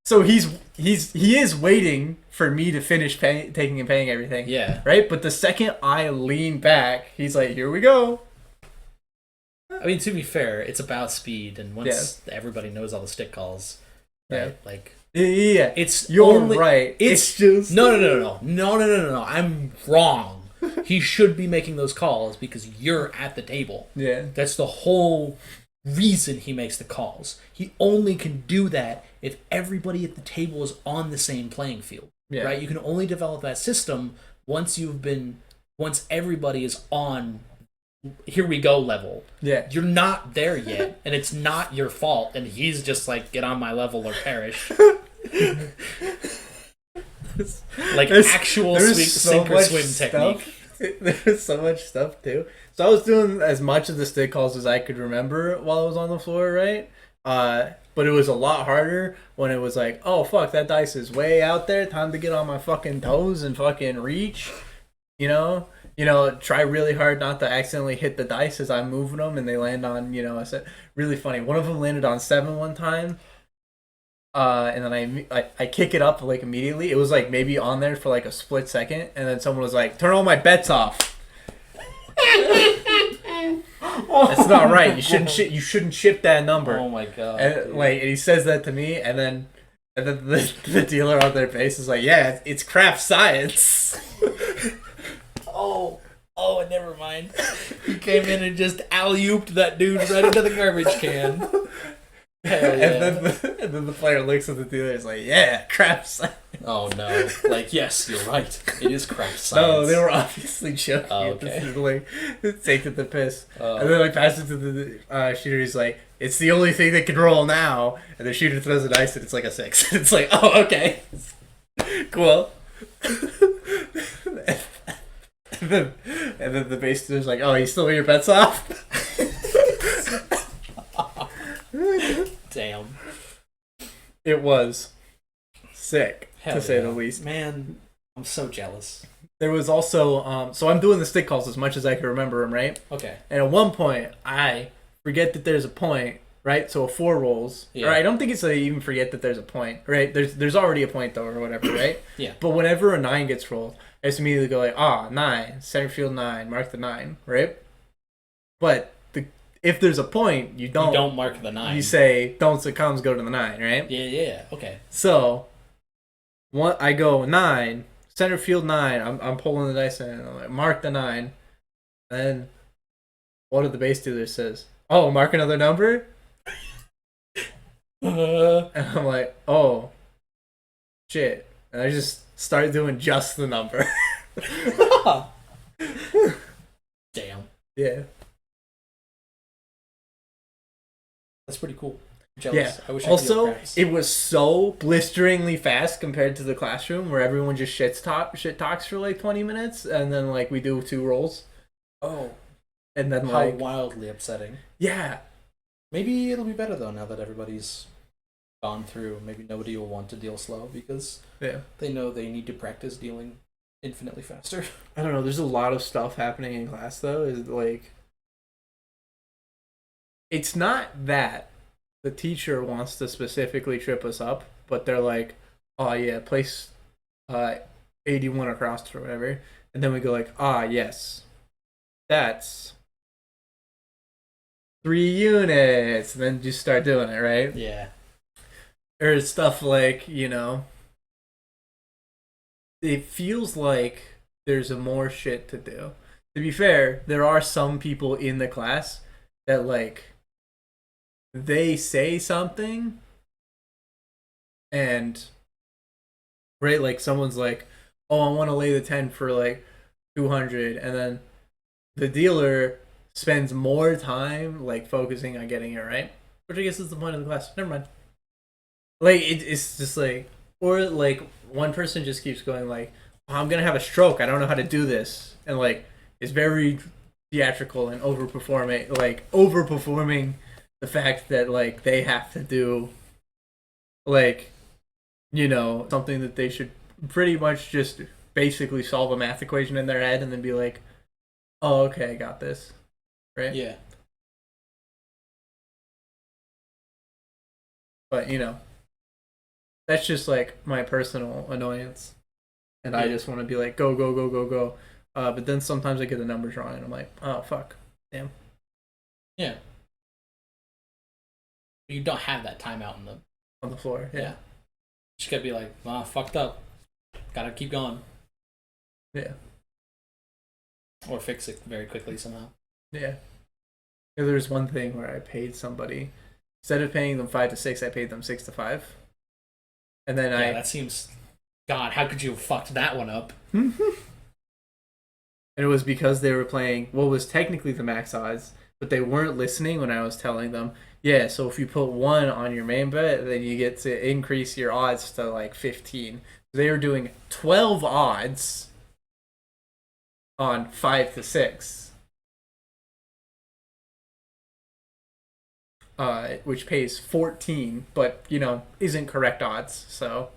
So he is waiting for me to finish taking and paying everything. Yeah. Right? But the second I lean back, he's like, here we go. I mean, to be fair, it's about speed, and once everybody knows all the stick calls, right? Yeah. Like, Yeah. it's You're only, right. It's just no. I'm wrong. He should be making those calls because you're at the table. Yeah. That's the whole reason he makes the calls. He only can do that if everybody at the table is on the same playing field. Yeah. Right? You can only develop that system once everybody is on here we go level. Yeah. You're not there yet, and it's not your fault, and he's just like, get on my level or perish. Like actual sink or swim technique. There's so much stuff too. So I was doing as much of the stick calls as I could remember while I was on the floor, right? But it was a lot harder when it was like, oh fuck, that dice is way out there. Time to get on my fucking toes and fucking reach. Try really hard not to accidentally hit the dice as I'm moving them, and they land on, I said, really funny. One of them landed on 7 one time. And then I kick it up like immediately. It was like maybe on there for like a split second, and then someone was like, "Turn all my bets off." That's not right. You shouldn't ship that number. Oh my god! And he says that to me, and then the dealer on their face is like, "Yeah, it's craft science." Oh, never mind. He came in and just alley-ooped that dude right into the garbage can. Hell yeah. And then the player looks at the dealer and is like, yeah, craft science. Oh no. Like, yes, you're right. It is craft science. No, they were obviously joking. Oh, okay. This is like, take it the piss. And then I pass it to the shooter. He's like, it's the only thing that can roll now. And the shooter throws a dice and it's like a 6. It's like, oh, okay. Cool. and then the base dealer's like, oh, you still have your bets off? Damn. It was sick, Hell to say yeah. the least. Man, I'm so jealous. There was also, so I'm doing the stick calls as much as I can remember them, right? Okay. And at one point, I forget that there's a point, right? So a 4 rolls. Yeah. Or I don't think it's that I even forget that there's a point, right? There's already a point, though, or whatever, right? Yeah. But whenever a 9 gets rolled, I just immediately go like, 9, center field 9, mark the 9, right? But if there's a point, you don't mark the 9. You say, don't succumbs, go to the 9, right? Yeah, okay. So, I go 9, center field 9. I'm pulling the dice and I'm like, mark the 9. And then one of the base dealers says, oh, mark another number? And I'm like, oh, shit. And I just started doing just the number. Damn. Yeah. That's pretty cool. I'm jealous. Yeah. I wish I could deal Also, crafts. it was so blisteringly fast compared to the classroom where everyone just shit talks for like 20 minutes and then like we do 2 rolls. Oh. And then How like wildly upsetting. yeah. Maybe it'll be better though now that everybody's gone through. Maybe nobody will want to deal slow because they know they need to practice dealing infinitely faster. I don't know, there's a lot of stuff happening in class though. Is like it's not that the teacher wants to specifically trip us up, but they're like, oh yeah, place 81 across or whatever. And then we go like, ah yes, that's 3 units. And then just start doing it, right? Yeah. Or stuff like, it feels like there's a more shit to do. To be fair, there are some people in the class that like they say something and right, like someone's like, oh, I want to lay the 10 for like 200, and then the dealer spends more time like focusing on getting it right, which I guess is the point of the class. Never mind. Like it's just like, or like one person just keeps going like, oh, I'm gonna have a stroke, I don't know how to do this, and like is very theatrical and overperforming the fact that like they have to do like something that they should pretty much just basically solve a math equation in their head and then be like, oh okay, I got this, right? Yeah. But that's just like my personal annoyance, and I just want to be like, go go go go go. But then sometimes I get the numbers wrong and I'm like, oh fuck, damn. Yeah. You don't have that time out On the floor. Yeah. Just gotta be like, fucked up. Gotta keep going. Yeah. Or fix it very quickly somehow. Yeah. There's one thing where I paid somebody, instead of paying them 5 to 6, I paid them 6 to 5. And then that seems, God, how could you have fucked that one up? And it was because they were playing what was technically the max odds, but they weren't listening when I was telling them, yeah, so if you put 1 on your main bet, then you get to increase your odds to like 15. They were doing 12 odds on 5 to 6. Which pays 14, but isn't correct odds, so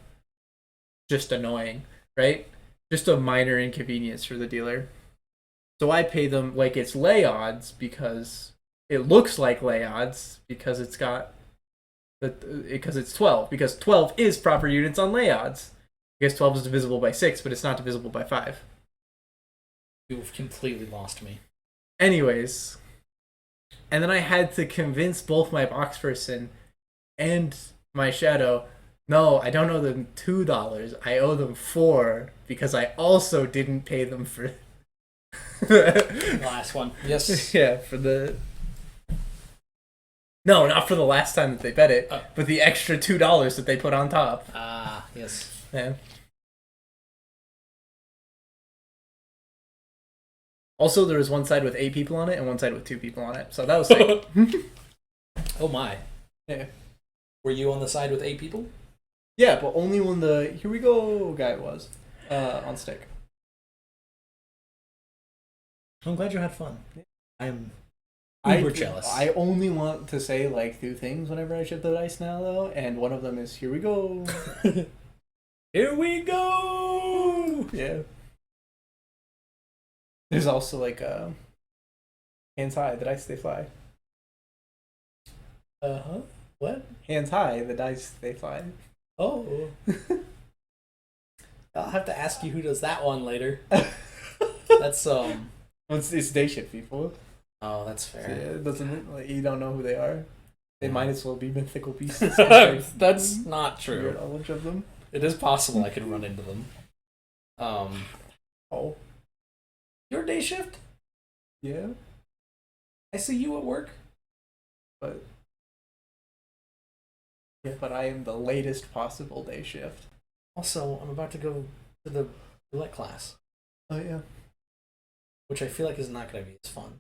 just annoying, right? Just a minor inconvenience for the dealer. So I pay them like it's lay odds because it looks like lay odds because it's 12, because 12 is proper units on lay odds. I guess 12 is divisible by 6, but it's not divisible by 5. You've completely lost me. Anyways, and then I had to convince both my box person and my shadow, no, I don't owe them $2. I owe them 4 because I also didn't pay them for the last one. Yes. Yeah, for the no, not for the last time that they bet it, but the extra $2 that they put on top. Ah, yes. Yeah. Also, there was one side with 8 people on it and one side with 2 people on it, so that was sick. Oh my. Yeah. Were you on the side with 8 people? Yeah, but only when the here we go guy was on stick. I'm glad you had fun. I'm jealous. I only want to say like 2 things whenever I ship the dice now, though, and one of them is here we go. Here we go. Yeah. There's also like hands high, the dice they fly. What? Hands high, the dice they fly. Oh. I'll have to ask you who does that one later. That's It's day shift people. Oh, that's fair. Yeah, it doesn't like you don't know who they are. They might as well be mythical beasts. That's not true. Knowledge of them. It is possible I could run into them. Oh. Your day shift? Yeah. I see you at work. But I am the latest possible day shift. Also, I'm about to go to the roulette class. Oh yeah. Which I feel like is not going to be as fun.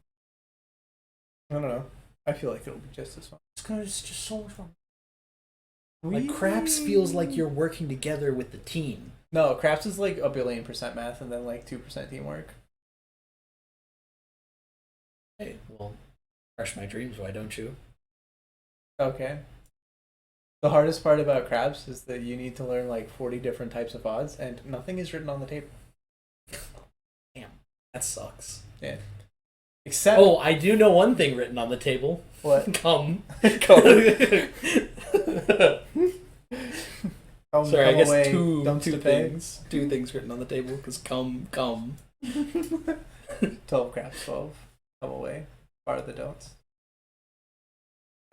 I don't know. I feel like it'll be just as fun. It's just so much fun. Like, craps feels like you're working together with the team. No, craps is like 1,000,000,000% math and then like 2% teamwork. Hey, well, crush my dreams, why don't you? Okay. The hardest part about craps is that you need to learn like 40 different types of odds and nothing is written on the table. Damn, that sucks. Yeah. Except Oh, I do know one thing written on the table. what? Come. Come. Come Sorry, I guess away, two dumpster bag. things. Two things written on the table because come. 12 craps, 12. Come away. Are the don'ts.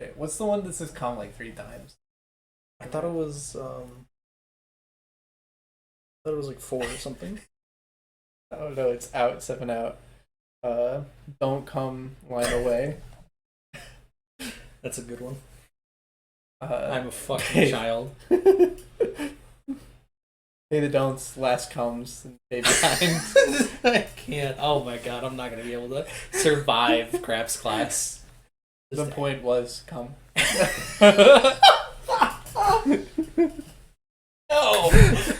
Okay, what's the one that says come like 3 times? I thought it was like 4 or something. Oh no, it's out, 7 out. Don't come, line away. That's a good one. I'm I'm a fucking child. Hey, the don'ts, last comes, and stay behind. I can't. Oh my god, I'm not gonna be able to survive craps class. The point was come. No,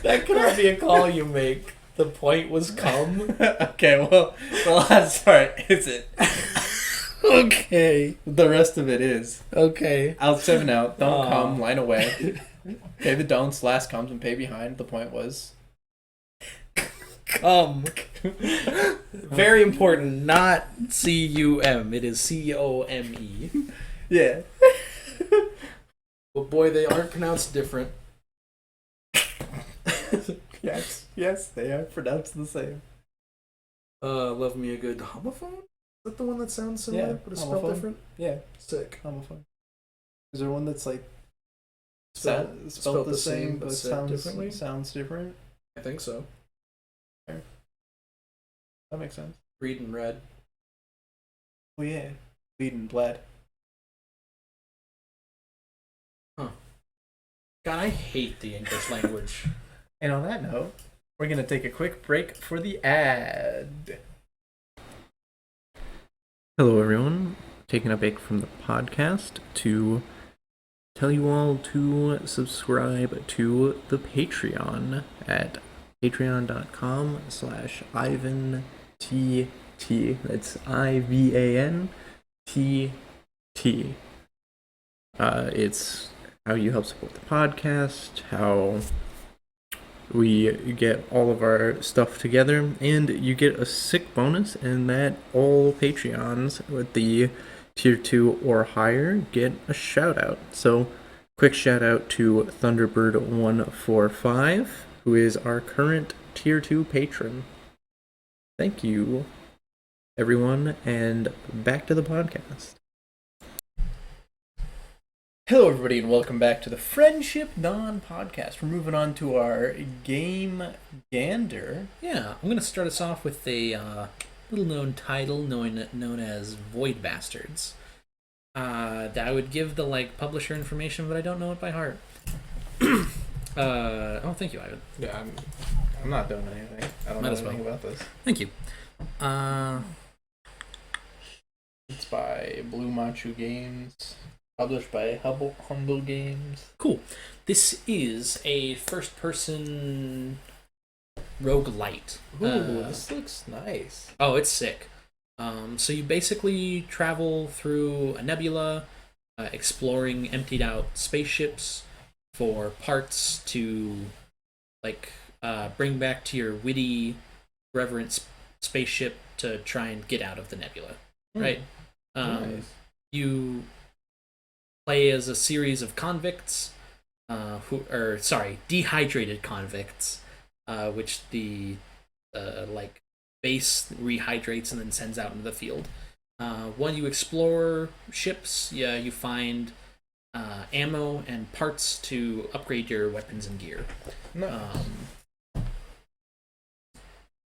that cannot be a call you make. The point was come. Okay, well, the last part isn't. Okay. The rest of it is. Okay. Out, 7 out, don't Aw. come, line away. Okay, the don'ts, last comes, and pay behind. The point was. Come. Very important. Not C-U-M. It is C-O-M-E. Yeah. But boy, they aren't pronounced different. Yes, they are pronounced the same. Love me a good homophone? Is that the one that sounds similar, Yeah, but it's spelled homophone. different? Yeah, Sick. homophone. Is there one that's like Spelled spelled the same but said sounds differently? sounds different? I think so. That makes sense. Read and read. Oh yeah, bleed and bled. God, I hate the English language. And on that note, we're gonna take a quick break for the ad. Hello, everyone. Taking a break from the podcast to tell you all to subscribe to the Patreon at patreon.com/IvanTT. That's IVANTT. It's how you help support the podcast, how we get all of our stuff together, and you get a sick bonus in that all Patreons with the tier 2 or higher get a shout out. So, quick shout out to Thunderbird145, who is our current tier 2 patron. Thank you, everyone, and back to the podcast. Hello, everybody, and welcome back to the Friendship Dawn podcast. We're moving on to our game gander. Yeah, I'm going to start us off with a little-known title known as Void Bastards. I would give the publisher information, but I don't know it by heart. Oh, thank you, Ivan. Yeah, I'm not doing anything. I don't Might know as anything about this. Thank you. It's by Blue Machu Games, published by Humble Games. Cool. This is a first-person roguelite. Ooh, this looks nice. Oh, it's sick. So you basically travel through a nebula, exploring emptied-out spaceships for parts to, bring back to your witty, reverent spaceship to try and get out of the nebula, right? Nice. You play as a series of convicts, dehydrated convicts, which the base rehydrates and then sends out into the field. When you explore ships, you find ammo and parts to upgrade your weapons and gear. Nice.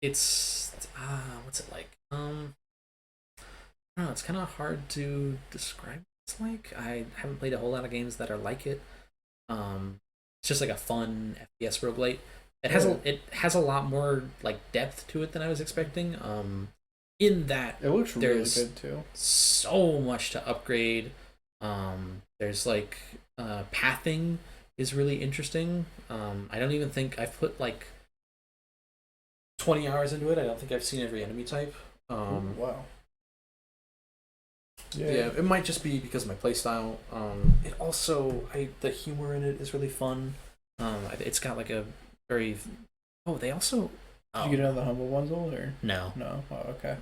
It's what's it like? I don't know, it's kind of hard to describe what it's like. I haven't played a whole lot of games that are like it. It's just like a fun FPS roguelite. It has a lot more depth to it than I was expecting. In that It looks really there's good too. so much to upgrade. There's pathing is really interesting. I don't even think I've put 20 hours into it. I don't think I've seen every enemy type. Wow. Yeah, it might just be because of my playstyle. It also, the humor in it is really fun. It's got a very. Oh, they also. Did you get it on the Humble Bundle or No. no? Oh, okay.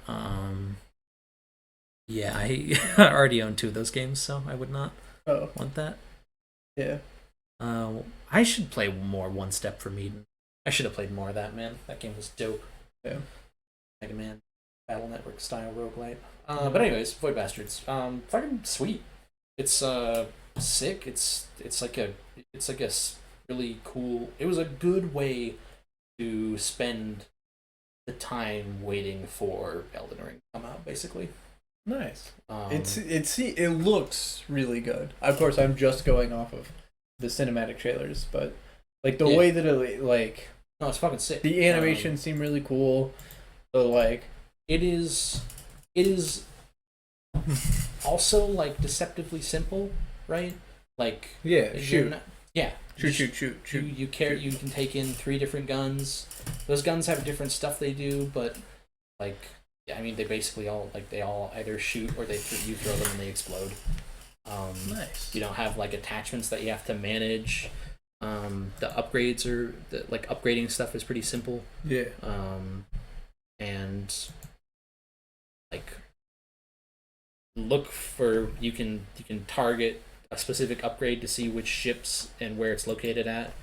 Yeah, I already own 2 of those games, so I would not Oh, want that. yeah. I should play more One Step for Medan. I should have played more of that, man. That game was dope. Yeah. Mega Man Battle Network style roguelite. But anyways, Void Bastards. Fucking sweet. It's sick. It's like a really cool. It was a good way to spend the time waiting for Elden Ring to come out, basically. Nice. Um, It looks really good. Of course, I'm just going off of the cinematic trailers, but like the Yeah. way that it like no, it's fucking sick. the animations seem really cool. So like It is also like deceptively simple, right? Like yeah, you're shoot, not- yeah, shoot, you shoot, shoot, shoot. you care. You can take in 3 different guns. Those guns have different stuff they do, but like yeah, I mean they basically all they all either shoot or you throw them and they explode. Nice. You don't have like attachments that you have to manage. The upgrades are like upgrading stuff is pretty simple. Yeah. And like look for you can target a specific upgrade to see which ships and where it's located at.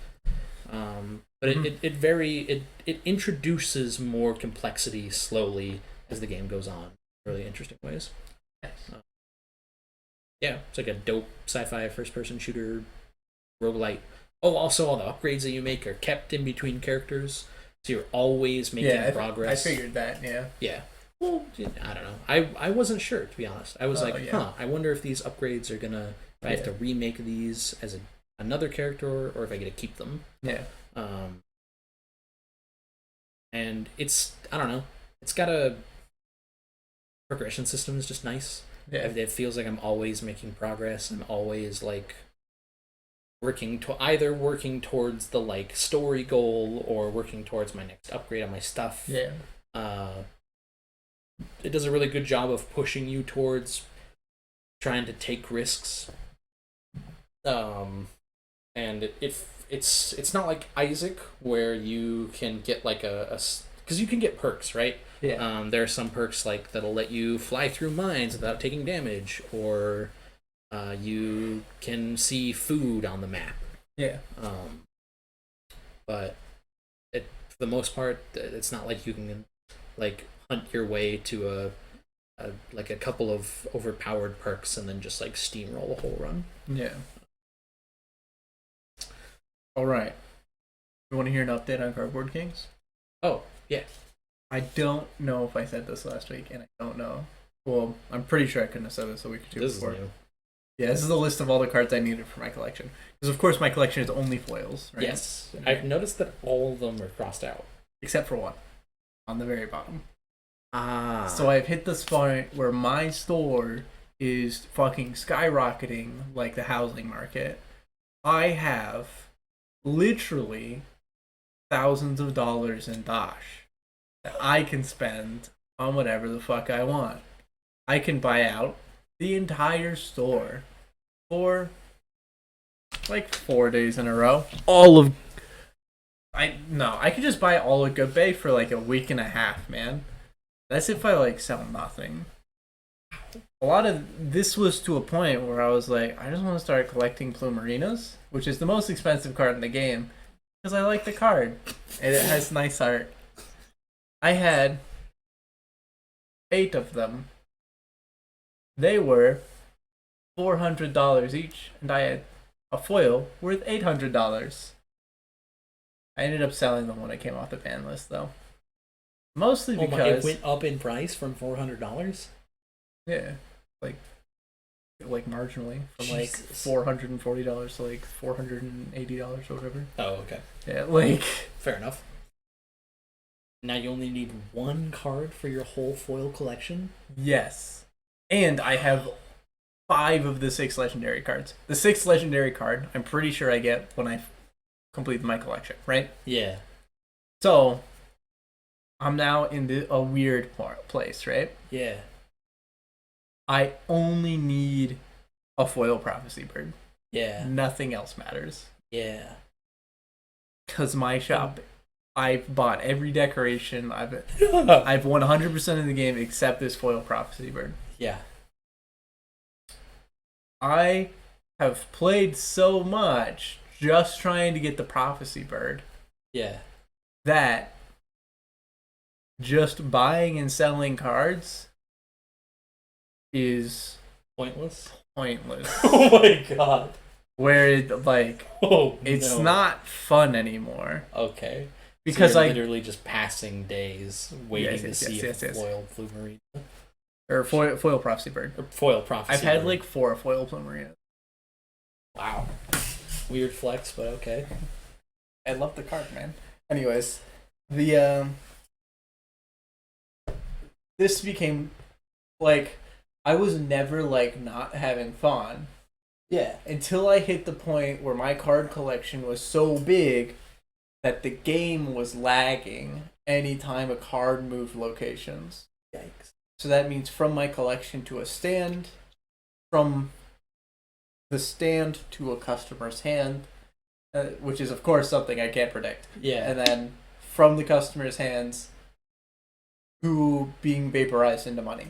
But it introduces more complexity slowly as the game goes on in really interesting ways. Nice. Yeah, it's like a dope sci-fi first-person shooter roguelite. Oh, also all the upgrades that you make are kept in between characters, so you're always making progress. I figured that. Yeah. Yeah. Well, I don't know. I wasn't sure, to be honest. I was I wonder if these upgrades are gonna. If I have to remake these as another character, or if I get to keep them. Yeah. And I don't know. It's got a progression system is just nice. Yeah. It feels like I'm always making progress. I'm always like working towards the like story goal or working towards my next upgrade on my stuff. Yeah. It does a really good job of pushing you towards trying to take risks. And it's not like Isaac where you can get like because you can get perks, right? Yeah. There are some perks like that'll let you fly through mines without taking damage, or you can see food on the map. Yeah. But for the most part, it's not like you can like hunt your way to a couple of overpowered perks and then just like steamroll a whole run. Yeah. All right. You want to hear an update on Cardboard Kings? Oh, yeah. I don't know if I said this last week, and I don't know. Well, I'm pretty sure I couldn't have said this a week or two This before. is new. Yeah, this is the list of all the cards I needed for my collection. Because, of course, my collection is only foils, right? Yes. I've noticed that all of them are crossed out. Except for one. On the very bottom. Ah. So I've hit this point where my store is fucking skyrocketing like the housing market. I have literally thousands of dollars in Dosh that I can spend on whatever the fuck I want. I can buy out the entire store for like 4 days in a row. I could just buy all of Good Bay for like a week and a half, man. That's if I like sell nothing. A lot of this was to a point where I was like, I just want to start collecting Plumerinas, which is the most expensive card in the game, because I like the card and it has nice art. I had 8 of them. They were $400 each, and I had a foil worth $800. I ended up selling them when I came off the ban list, though. Mostly because it went up in price from $400. yeah, like marginally from like Jesus. $440 to like $480 or whatever. Oh, okay. Yeah, like Fair enough. Now you only need one card for your whole foil collection? yes, and I have 5 of the 6 legendary cards. The 6th legendary card, I'm pretty sure I get when I complete my collection, right? Yeah. So I'm now in a weird place, right? Yeah. I only need a foil Prophecy Bird. Yeah. Nothing else matters. Yeah. Because my shop, I've bought every decoration. I've won 100% of the game except this foil Prophecy Bird. Yeah. I have played so much just trying to get the Prophecy Bird Yeah. that just buying and selling cards is Pointless. pointless. Oh my god. Where it, like, Oh, it's no. not fun anymore. Okay. Because so you're I literally just passing days waiting Yes, to yes, see yes, if yes, a foil Flumarine or foil Prophecy Bird. or foil prophecy. I've had bird. like 4 foil Plumeria. Wow. Weird flex, but okay. I love the card, man. Anyways, the this became like I was never like not having fun Yeah. until I hit the point where my card collection was so big that the game was lagging anytime a card moved locations. Yikes. So that means from my collection to a stand, from the stand to a customer's hand, which is of course something I can't predict. Yeah. And then from the customer's hands to being vaporized into money.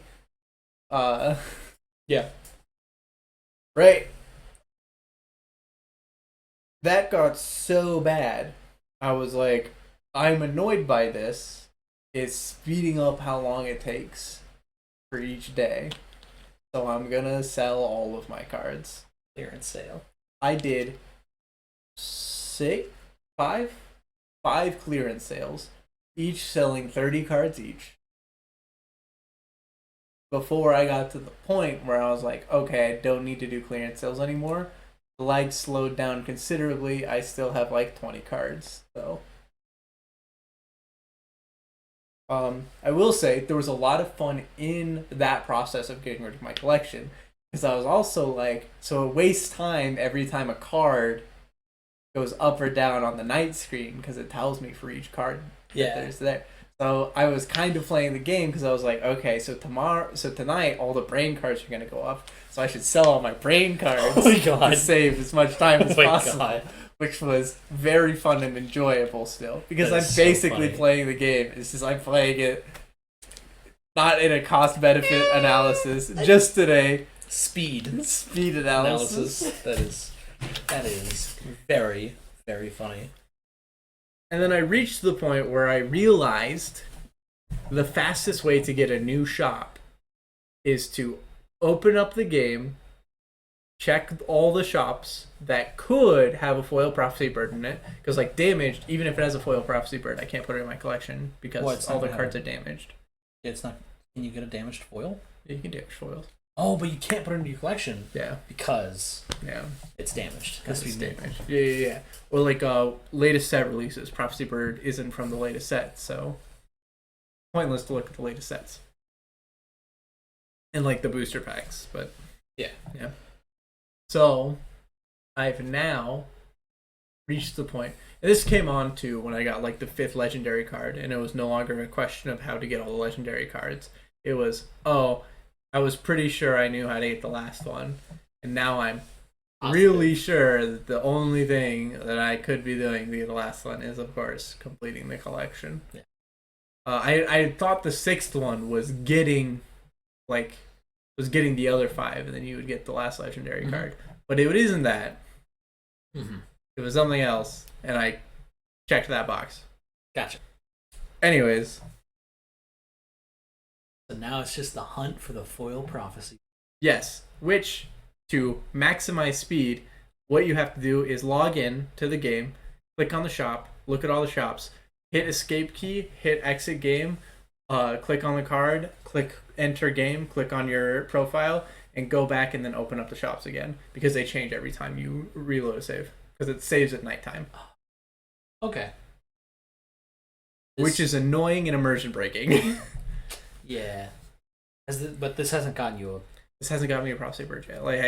Yeah. Right. That got so bad. I was like, I'm annoyed by this. It's speeding up how long it takes for each day. So I'm gonna sell all of my cards. Clearance sale. I did five clearance sales, each selling 30 cards each. Before I got to the point where I was like, okay, I don't need to do clearance sales anymore. The lag slowed down considerably. I still have like 20 cards, though. I will say there was a lot of fun in that process of getting rid of my collection. Because I was also like, so it wastes time every time a card goes up or down on the night screen because it tells me for each card that there's there. So I was kind of playing the game because I was like, okay, so tonight all the brain cards are gonna go up, so I should sell all my brain cards Oh my god. to save as much time as Oh my possible. god. Which was very fun and enjoyable still because That I'm is so basically funny. playing the game. It's just I'm playing it not in a cost benefit analysis, just in a Speed speed analysis. That is very, very funny. And then I reached the point where I realized the fastest way to get a new shop is to open up the game, check all the shops that could have a foil prophecy bird in it. Because, like, damaged, even if it has a foil prophecy bird, I can't put it in my collection because Well, it's all not the gonna cards have are damaged. It's not. Can you get a damaged foil? Yeah, you can damage foils. Oh, but you can't put it into your collection Yeah, because yeah. it's damaged. Because Because it's damaged. Yeah. Or, like, latest set releases. Prophecy bird isn't from the latest set, so pointless to look at the latest sets. And, like, the booster packs, but Yeah. So, I've now reached the point, and this came on to when I got like the 5th legendary card, and it was no longer a question of how to get all the legendary cards. It was, oh, I was pretty sure I knew how to get the last one, and now I'm really sure that the only thing that I could be doing to get the last one is, of course, completing the collection. Yeah. I thought the 6th one was getting the other 5, and then you would get the last legendary Mhm. card. But it isn't that. Mm-hmm. It was something else, and I checked that box. Gotcha. Anyways, So now it's just the hunt for the foil prophecy. yes. Which, to maximize speed, what you have to do is log in to the game, click on the shop, look at all the shops, hit escape key, hit exit game, click on the card, click enter game, click on your profile, and go back and then open up the shops again because they change every time you reload a save because it saves at nighttime, Okay. which is annoying and immersion breaking. Yeah. But this hasn't gotten you a. This hasn't got me a prophecy bird yet. Like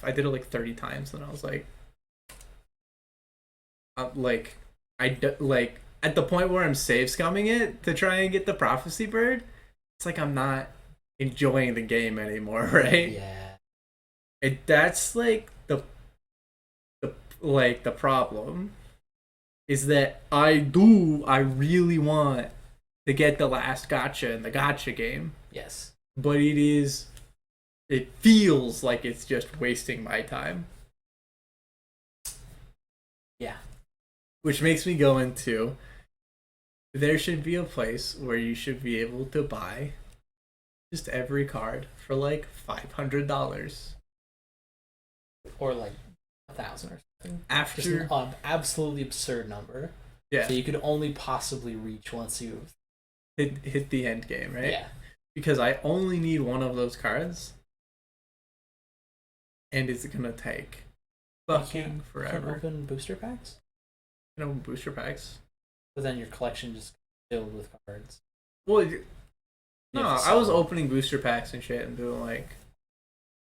I did it like 30 times, and I was like, at the point where I'm save scumming it to try and get the prophecy bird. It's like I'm not enjoying the game anymore, right? Yeah. That's like the problem is that I really want to get the last gotcha in the gotcha game, Yes. but it is it feels like it's just wasting my time. Yeah. Which makes me go into, there should be a place where you should be able to buy just every card for like $500 Or like 1,000 or something. after Just an absolutely absurd number. yeah So you could only possibly reach once you. hit the end game, right? Yeah. Because I only need one of those cards, and it's gonna take fucking Can forever. open booster packs, You know, booster packs. but then your collection just filled with cards. Well, You no, have to I sell was them. opening booster packs and shit and doing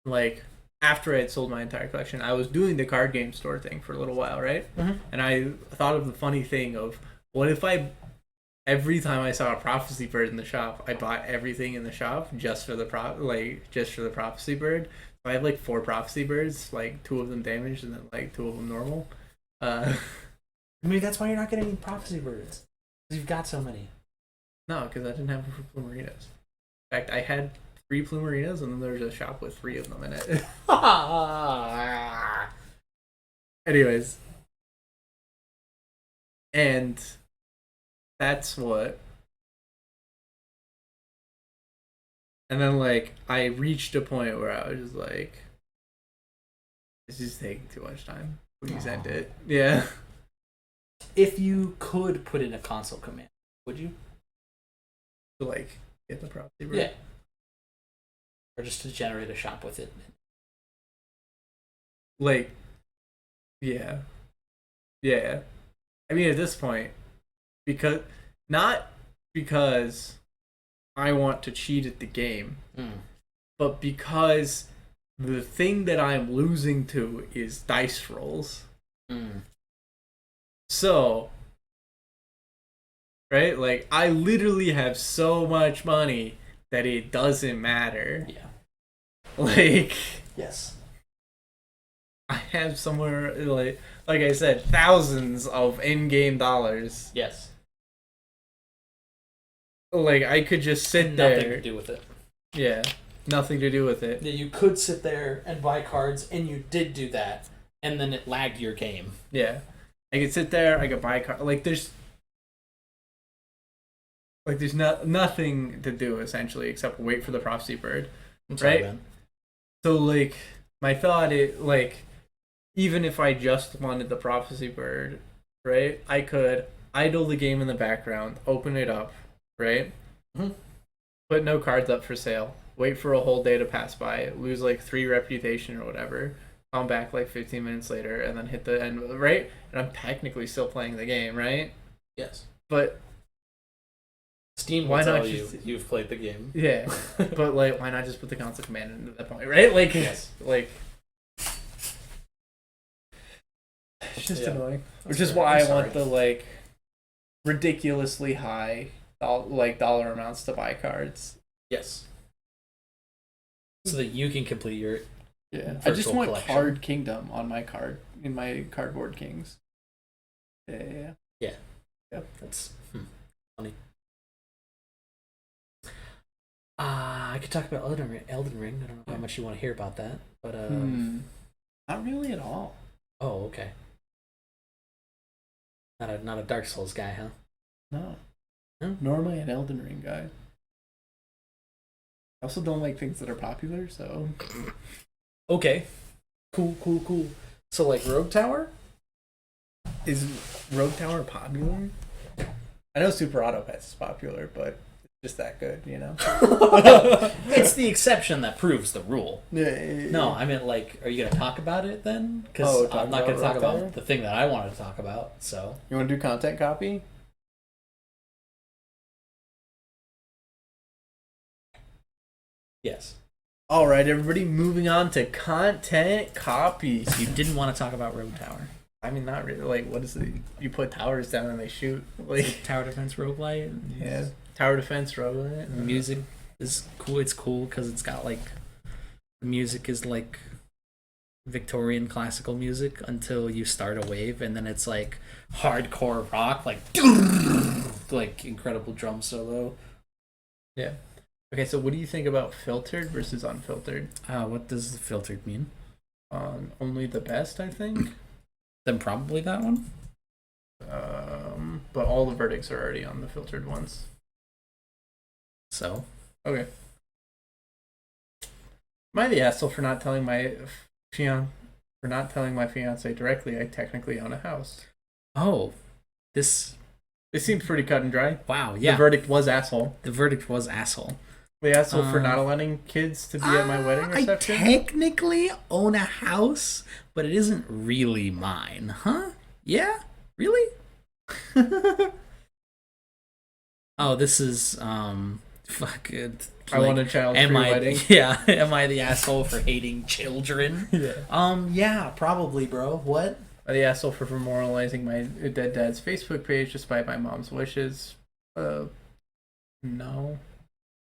like after I had sold my entire collection, I was doing the card game store thing for a little while, right? Mhm. And I thought of the funny thing of what if every time I saw a prophecy bird in the shop, I bought everything in the shop just for the prophecy bird. So I have like 4 prophecy birds, like 2 of them damaged and then like 2 of them normal. Maybe that's why you're not getting any prophecy birds. Because you've got so many. No, because I didn't have them for Plumerinas. In fact, I had 3 Plumerinas and then there was a shop with 3 of them in it. Anyways. And that's what. And then, like, I reached a point where I was just like, this is taking too much time. Please end it. Yeah. If you could put in a console command, would you? To, like, get the prophecy bird. Yeah. Or just to generate a shop with it. Like, yeah. Yeah. I mean, at this point, not because I want to cheat at the game, but because the thing that I'm losing to is dice rolls. So, right? Like, I literally have so much money that it doesn't matter. Yeah. Like, Yes. I have somewhere, like I said, thousands of in-game dollars. Yes. Like, I could just sit Nothing there. to do with it. Yeah, nothing to do with it. Yeah, you could sit there and buy cards, and you did do that, and then it lagged your game. Yeah, I could sit there. I could buy cards. There's nothing to do essentially except wait for the prophecy bird. I'm sorry, Right? Ben. So like, my thought is like, even if I just wanted the prophecy bird, right? I could idle the game in the background, open it up, right? Mhm. Put no cards up for sale. Wait for a whole day to pass by. Lose like 3 reputation or whatever. Come back like 15 minutes later and then hit the end, right? And I'm technically still playing the game, right? Yes. But Steam Why will not tell you just- you've played the game. yeah, but like, why not just put the console command into that point, right? Like, Yes. like, it's just Yeah. annoying. Which That's is fair. why I'm I want sorry. the like ridiculously high dollar amounts to buy cards. Yes. So that you can complete your. Yeah, I just Virtual want collection. Card Kingdom on my in my Cardboard Kings. Yeah. That's funny. I could talk about Elden Ring. I don't know how much you want to hear about that, but Not really at all. oh, okay. Not a Dark Souls guy, huh? No. No? Nor am I an Elden Ring guy. I also don't like things that are popular, so. Okay. Cool. So like Rogue Tower? Is Rogue Tower popular? I know Super Auto Pets is popular, but it's just that good, you know? It's the exception that proves the rule. Yeah. No, I meant like, are you gonna talk about it then? Because Oh, talk I'm not about gonna talk Rogue about Tower? the thing that I wanted to talk about. So You want to do content copy? yes, All right, everybody, moving on to content copy. you didn't want to talk about Rogue Tower. I mean, not really. Like, what is it? You put towers down and they shoot. Like, Tower defense roguelite. yeah, tower defense rogue. Music is cool. It's cool because it's got like the music is like Victorian classical music until you start a wave, and then it's like hardcore rock, like incredible drum solo. I Okay, so what do you think about filtered versus unfiltered? What does filtered mean? Only the best, I think. Then probably that one. But all the verdicts are already on the filtered ones. So Okay. Am I the asshole for not telling my fiance directly I technically own a house? this It seems pretty cut and dry. wow, yeah. The verdict was asshole. The verdict was asshole. The asshole for not allowing kids to be at my wedding reception. I technically own a house, but it isn't really mine, huh? Yeah, really? Oh, this is fuck it. I want a child-free wedding. Yeah, am I the asshole for hating children? Yeah. Yeah, probably, bro. What? The asshole for memorializing my dead dad's Facebook page despite my mom's wishes. No.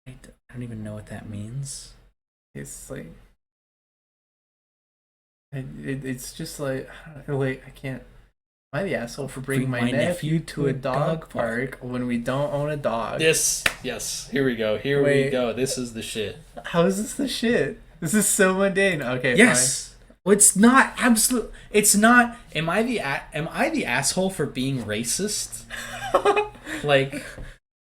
I don't even know what that means. It's like it's just like I can't. Am I the asshole for bringing my nephew to a dog park when we don't own a dog? Yes. Here we go. Wait. We go. This is the shit. How is this the shit? This is so mundane. Okay, Yes. Well, it's not absolute. It's not. Am I the asshole for being racist? Like,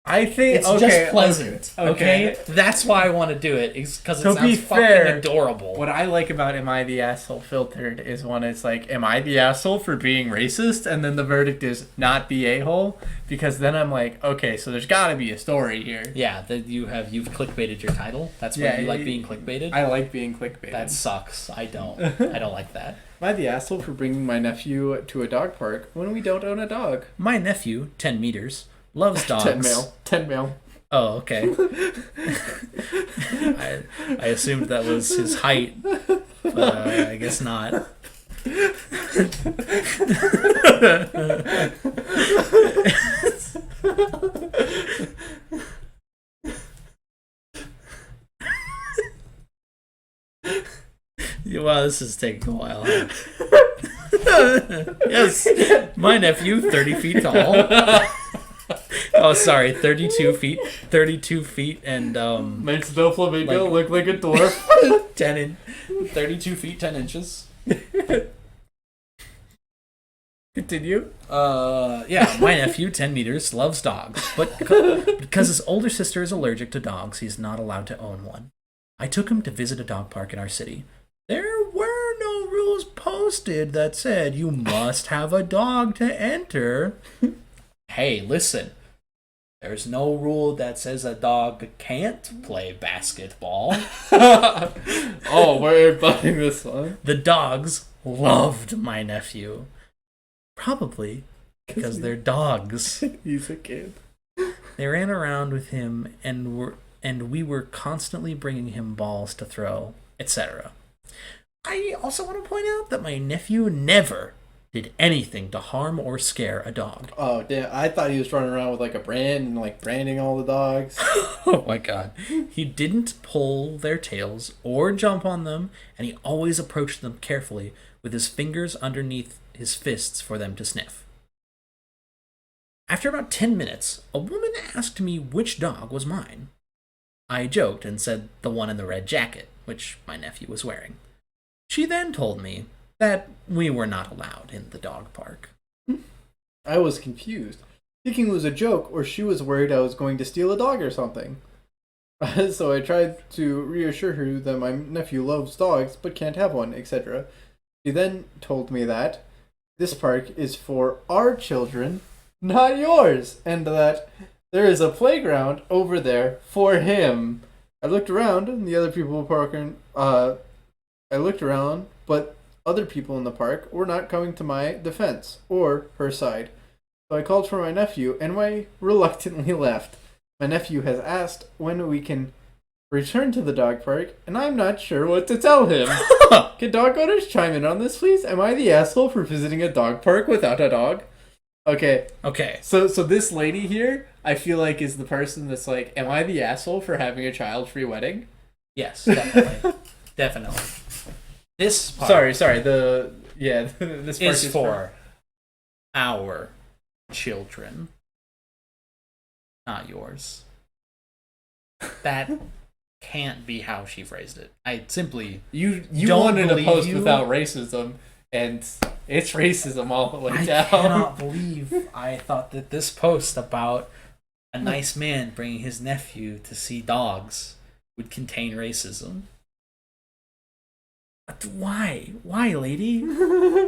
I think it's just pleasant. Okay? That's why I want to do it. Because it To be sounds fucking fair, adorable. What I like about Am I the Asshole Filtered is when it's like, am I the asshole for being racist? And then the verdict is not the a-hole. Because then I'm like, okay, so there's got to be a story here. Yeah, that you've clickbaited your title. That's why you like being clickbaited. I like being clickbaited. That sucks. I don't. I don't like that. Am I the asshole for bringing my nephew to a dog park when we don't own a dog? My nephew, 10 meters, loves dogs. 10 mil. Oh, okay. I assumed that was his height, but I guess not. Wow, this is taking a while. Yes, my nephew, 30 feet tall. Oh, sorry, 32 feet. 32 feet and Makes no flamingo look like a dwarf. 32 feet 10 inches. Continue. Yeah, my nephew, 10 meters, loves dogs, but because his older sister is allergic to dogs, he's not allowed to own one. I took him to visit a dog park in our city. There were no rules posted that said you must have a dog to enter. Hey, listen. There's no rule that says a dog can't play basketball. Oh, we're buying this one. The dogs loved my nephew. Probably because they're dogs. He's a kid. They ran around with him and we were constantly bringing him balls to throw, etc. I also want to point out that my nephew never did anything to harm or scare a dog. Oh, damn. I thought he was running around with like a brand and like branding all the dogs. Oh my god. He didn't pull their tails or jump on them, and he always approached them carefully with his fingers underneath his fists for them to sniff. After about 10 minutes, a woman asked me which dog was mine. I joked and said the one in the red jacket, which my nephew was wearing. She then told me that we were not allowed in the dog park. I was confused, thinking it was a joke or she was worried I was going to steal a dog or something. So I tried to reassure her that my nephew loves dogs but can't have one, etc. She then told me that this park is for our children, not yours, and that there is a playground over there for him. I looked around and the other people parking. I looked around, but other people in the park were not coming to my defense or her side. So I called for my nephew and I reluctantly left. My nephew has asked when we can return to the dog park, and I'm not sure what to tell him. Can dog owners chime in on this, please? Am I the asshole for visiting a dog park without a dog? Okay. So this lady here, I feel like is the person that's like, am I the asshole for having a child-free wedding? Yes, definitely. Definitely. This part Sorry. This part is for our children, not yours. That can't be how she phrased it. I simply You Don't wanted a believe post you. without racism, and it's racism all the way I down. cannot believe I thought that this post about a nice man bringing his nephew to see dogs would contain racism. But why? Why, lady?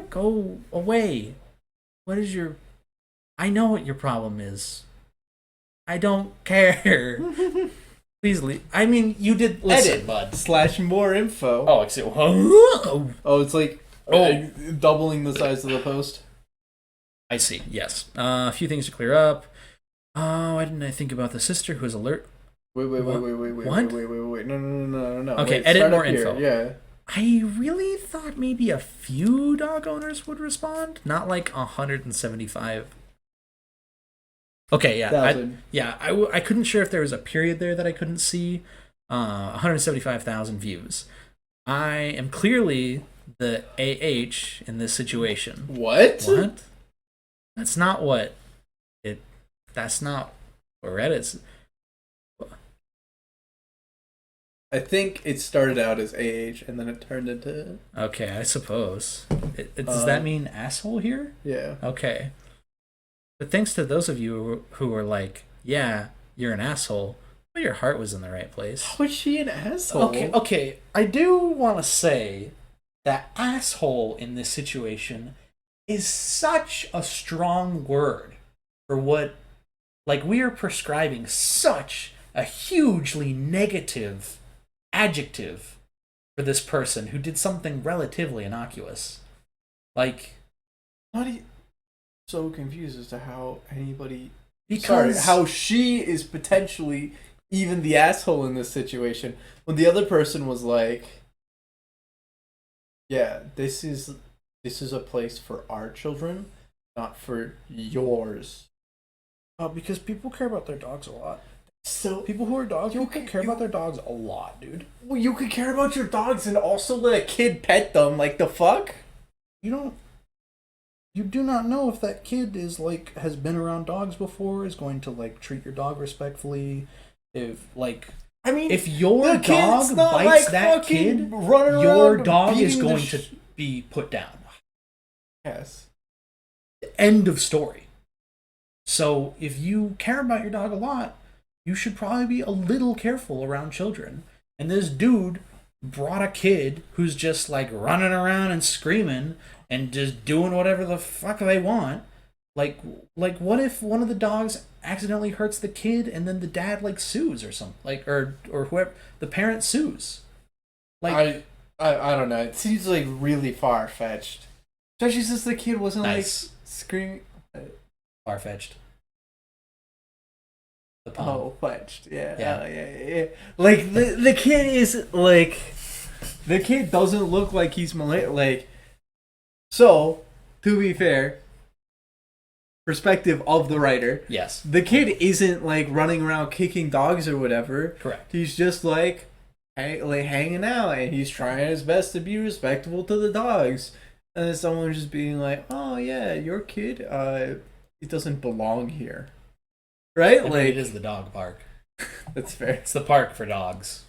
Go away. What is your... I know what your problem is. I don't care. Please leave. I mean, you did... Listen, Edit bud. / more info. Oh, excuse me. It's like doubling the size of the post. I see. Yes. A few things to clear up. Why didn't I think about the sister who is alert? Wait. What? No. Okay, Wait, edit start more up here. info. Yeah. I really thought maybe a few dog owners would respond, not like 175. Okay, yeah, I couldn't sure if there was a period there that I couldn't see. 175,000 views. I am clearly the AH in this situation. What? That's not what it. That's not what Reddit's. I think it started out as AH and then it turned into... Okay, I suppose. Does that mean asshole here? Yeah. Okay. But thanks to those of you who were like, yeah, you're an asshole, but your heart was in the right place. How is she an asshole? Okay. I do want to say that asshole in this situation is such a strong word for what, like, we are prescribing such a hugely negative adjective for this person who did something relatively innocuous. Like, I'm so confused as to how anybody... because how she is potentially even the asshole in this situation when the other person was like, yeah, this is a place for our children, not for yours. because people care about their dogs a lot. So People who are dog people care about their dogs a lot, dude. well, you could care about your dogs and also let a kid pet them. Like, the fuck? You do not know if that kid is like has been around dogs before, is going to like treat your dog respectfully. If your dog bites that kid, your dog is going to be put down. Yes. End of story. So if you care about your dog a lot, you should probably be a little careful around children. And this dude brought a kid who's just like running around and screaming and just doing whatever the fuck they want. Like what if one of the dogs accidentally hurts the kid and then the dad like sues or something, like or whoever the parent sues? Like I don't know. It seems like really far fetched. Especially since the kid wasn't Nice. like screaming. Far fetched. Oh, fetched. Yeah. Yeah. Yeah. Like the kid is like, the kid doesn't look like he's like. So, to be fair, perspective of the writer, Yes. the kid isn't like running around kicking dogs or whatever. Correct. He's just like hanging out, and he's trying his best to be respectful to the dogs. And then someone just being like, "Oh yeah, your kid, it doesn't belong here," right? I mean, Like, it is the dog park. that's fair. It's the park for dogs.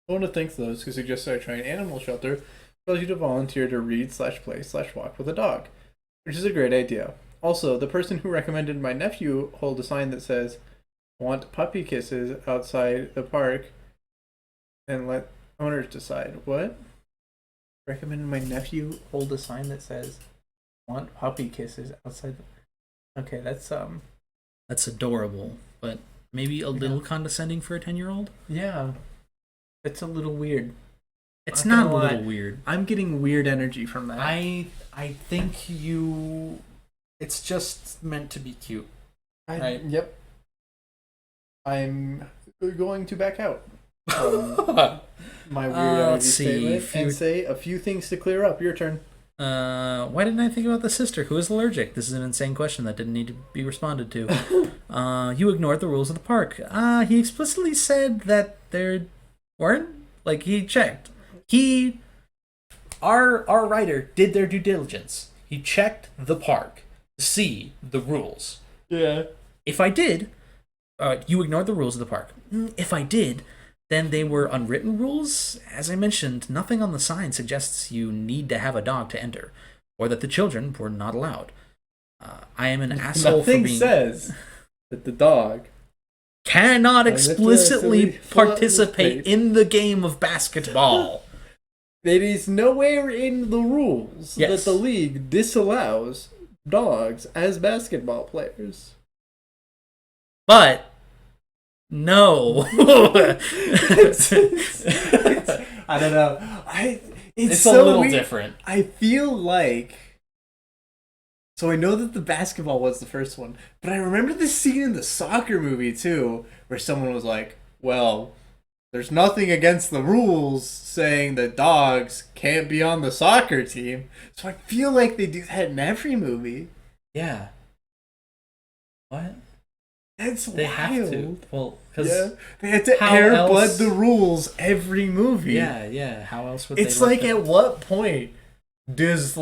I want to thank those who suggested I try an animal shelter. Allows you to volunteer to read / play / walk with a dog, which is a great idea. Also, the person who recommended my nephew hold a sign that says, "Want puppy kisses outside the park," and let owners decide. What? Recommended my nephew hold a sign that says, "Want puppy kisses outside the..." Okay, That's adorable, but maybe a little condescending for a 10-year-old. yeah. It's a little weird. It's Not not a gonna little lie. weird. I'm getting weird energy from that. I think you. It's just meant to be cute. Right. Yep. I'm going to back out. My weird energy let's see. statement and say a few things to clear up. Your turn. Why didn't I think about the sister who is allergic? This is an insane question that didn't need to be responded to. You ignored the rules of the park. He explicitly said that there weren't. Like, he checked. Our writer did their due diligence. He checked the park to see the rules. Yeah. If I did, you ignored the rules of the park. If I did, then they were unwritten rules. As I mentioned, nothing on the sign suggests you need to have a dog to enter, or that the children were not allowed. I am an asshole for Nothing being... says that the dog cannot explicitly fill out this participate page. in the game of basketball. It is nowhere in the rules Yes. that the league disallows dogs as basketball players. But no. I don't know. It's a so little weird. different. I feel like. So I know that the basketball was the first one, but I remember this scene in the soccer movie too, where someone was like, "Well, there's nothing against the rules saying that dogs can't be on the soccer team." So I feel like they do that in every movie. Yeah. What? That's They wild. have to. Well, because Yeah, they had to how airbud else- the rules every movie. yeah. How else would It's they? like let at them- what point is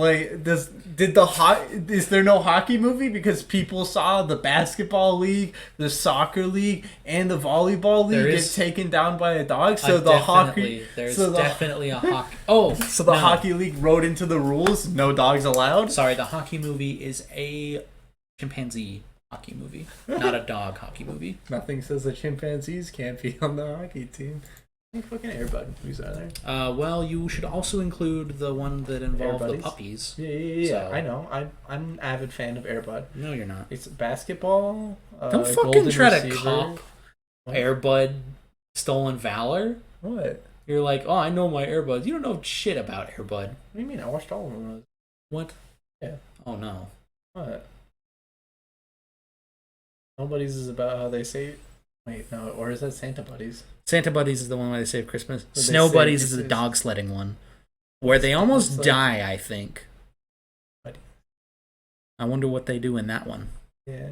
there no hockey movie because people saw the basketball league, the soccer league, and the volleyball league There get is- taken down by a dog? So the hockey, There's so the- definitely a hockey. Oh, so the no. hockey league wrote into the rules, no dogs allowed. Sorry, the hockey movie is a chimpanzee hockey movie, not a dog hockey movie. Nothing says that chimpanzees can't be on the hockey team. How many fucking Airbud movies are there? Well, you should also include the one that involved the Buddies? puppies. Yeah. So- I know. I'm an avid fan of Airbud. No, you're not. It's basketball. Don't fucking Golden try to Receiver. cop What? Airbud Stolen Valor. What? You're like, oh, I know my Airbud. You don't know shit about Airbud. What do you mean? I watched all of them. What? Yeah. Oh no. What? Nobody's is about how they say. Wait, no, or is that Santa Buddies? Santa Buddies is the one where they save Christmas. They Snow save Buddies is the Christmas. dog sledding one, where they almost It's like- die. I think. Buddy. I wonder what they do in that one. Yeah.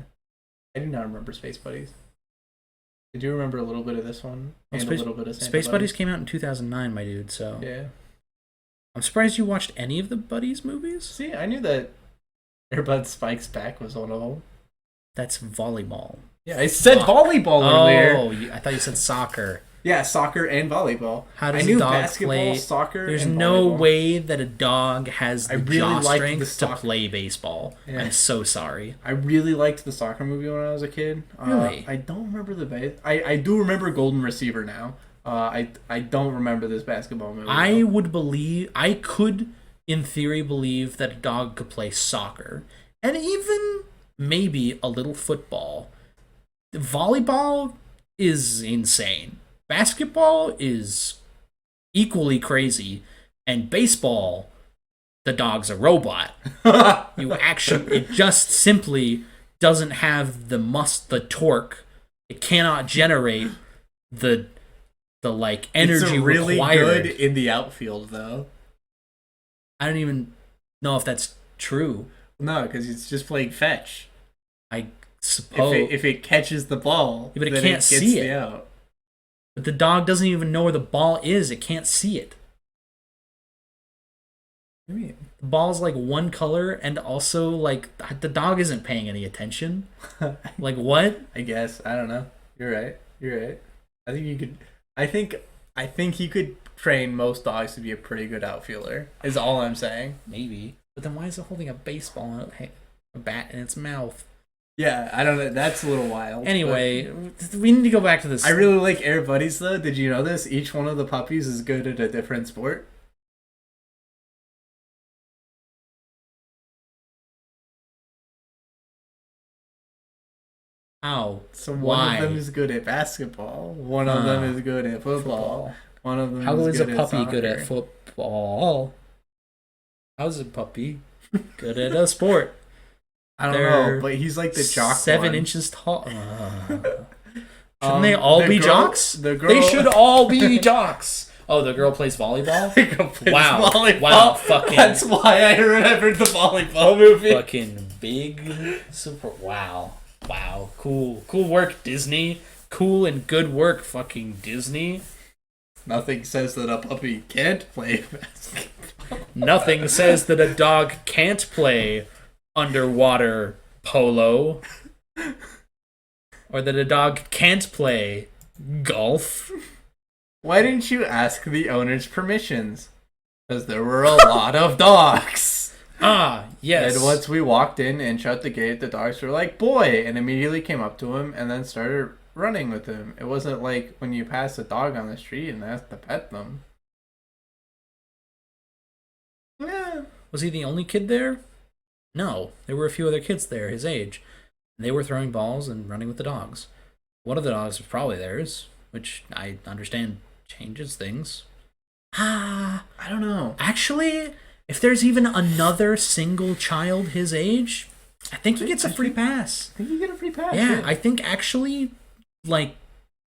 I do not remember Space Buddies. Did you remember a little bit of this one? Well, And Space- a little bit of Santa Space Buddies came out in 2009, my dude. So Yeah. I'm surprised you watched any of the Buddies movies. See, I knew that Airbud Spikes Back was one of them. That's volleyball. Yeah, I said Fuck. volleyball earlier. Oh, I thought you said soccer. Yeah, soccer and volleyball. How I does knew a dog basketball, play? soccer, There's and no volleyball. way that a dog has I the really jaw liked the strength to soccer. play baseball. Yeah. I'm so sorry. I really liked the soccer movie when I was a kid. Really? I don't remember the base. I do remember Golden Receiver now. I don't remember this basketball movie. I could, in theory, believe that a dog could play soccer and even maybe a little football. Volleyball is insane. Basketball is equally crazy, and baseball, the dog's a robot. It just simply doesn't have the torque. It cannot generate the like energy it's really required. good in the outfield though. I don't even know if that's true. No, because it's just playing fetch. I suppose, If it catches the ball, Yeah, but it then can't gets see the it. out. but the dog doesn't even know where the ball is. It can't see it. What do you mean? The ball's like one color, and also like the dog isn't paying any attention. Like what? I guess I don't know. You're right. I think you could. I think you could train most dogs to be a pretty good outfielder. Is all I'm saying. Maybe. But then why is it holding a baseball, a bat in its mouth? Yeah, I don't know. That's a little wild. Anyway, we need to go back to this. but I really like Air Buddies though. Did you know this? Each one of the puppies is good at a different sport. How? So one Why? of them is good at basketball. One of them is good at football. One of them How is is a good puppy at good at soccer. football? How's a puppy good at a sport? I don't They're know, but he's like the jock 7 one. inches tall. Shouldn't they all the be girl- jocks? The girl, They should all be jocks. Oh, the girl plays volleyball? The girl plays Wow. volleyball. Wow, fucking- That's why I remembered the volleyball movie. Fucking big super. Wow. Wow. Cool. Cool work, Disney. Cool and good work, fucking Disney. Nothing says that a puppy can't play basketball. Nothing says that a dog can't play underwater polo. or that a dog can't play golf. Why didn't you ask the owner's permissions? Because there were a lot of dogs. Ah, yes. And once we walked in and shut the gate, the dogs were like, boy, and immediately came up to him and then started running with him. It wasn't like when you pass a dog on the street and ask to pet them. Yeah. Was he the only kid there? No, there were a few other kids there his age. They were throwing balls and running with the dogs. One of the dogs was probably theirs, which I understand changes things. Ah, I don't know. actually, if there's even another single child his age, I think he gets a free pass. I think you get a free pass. Yeah, I think actually, like,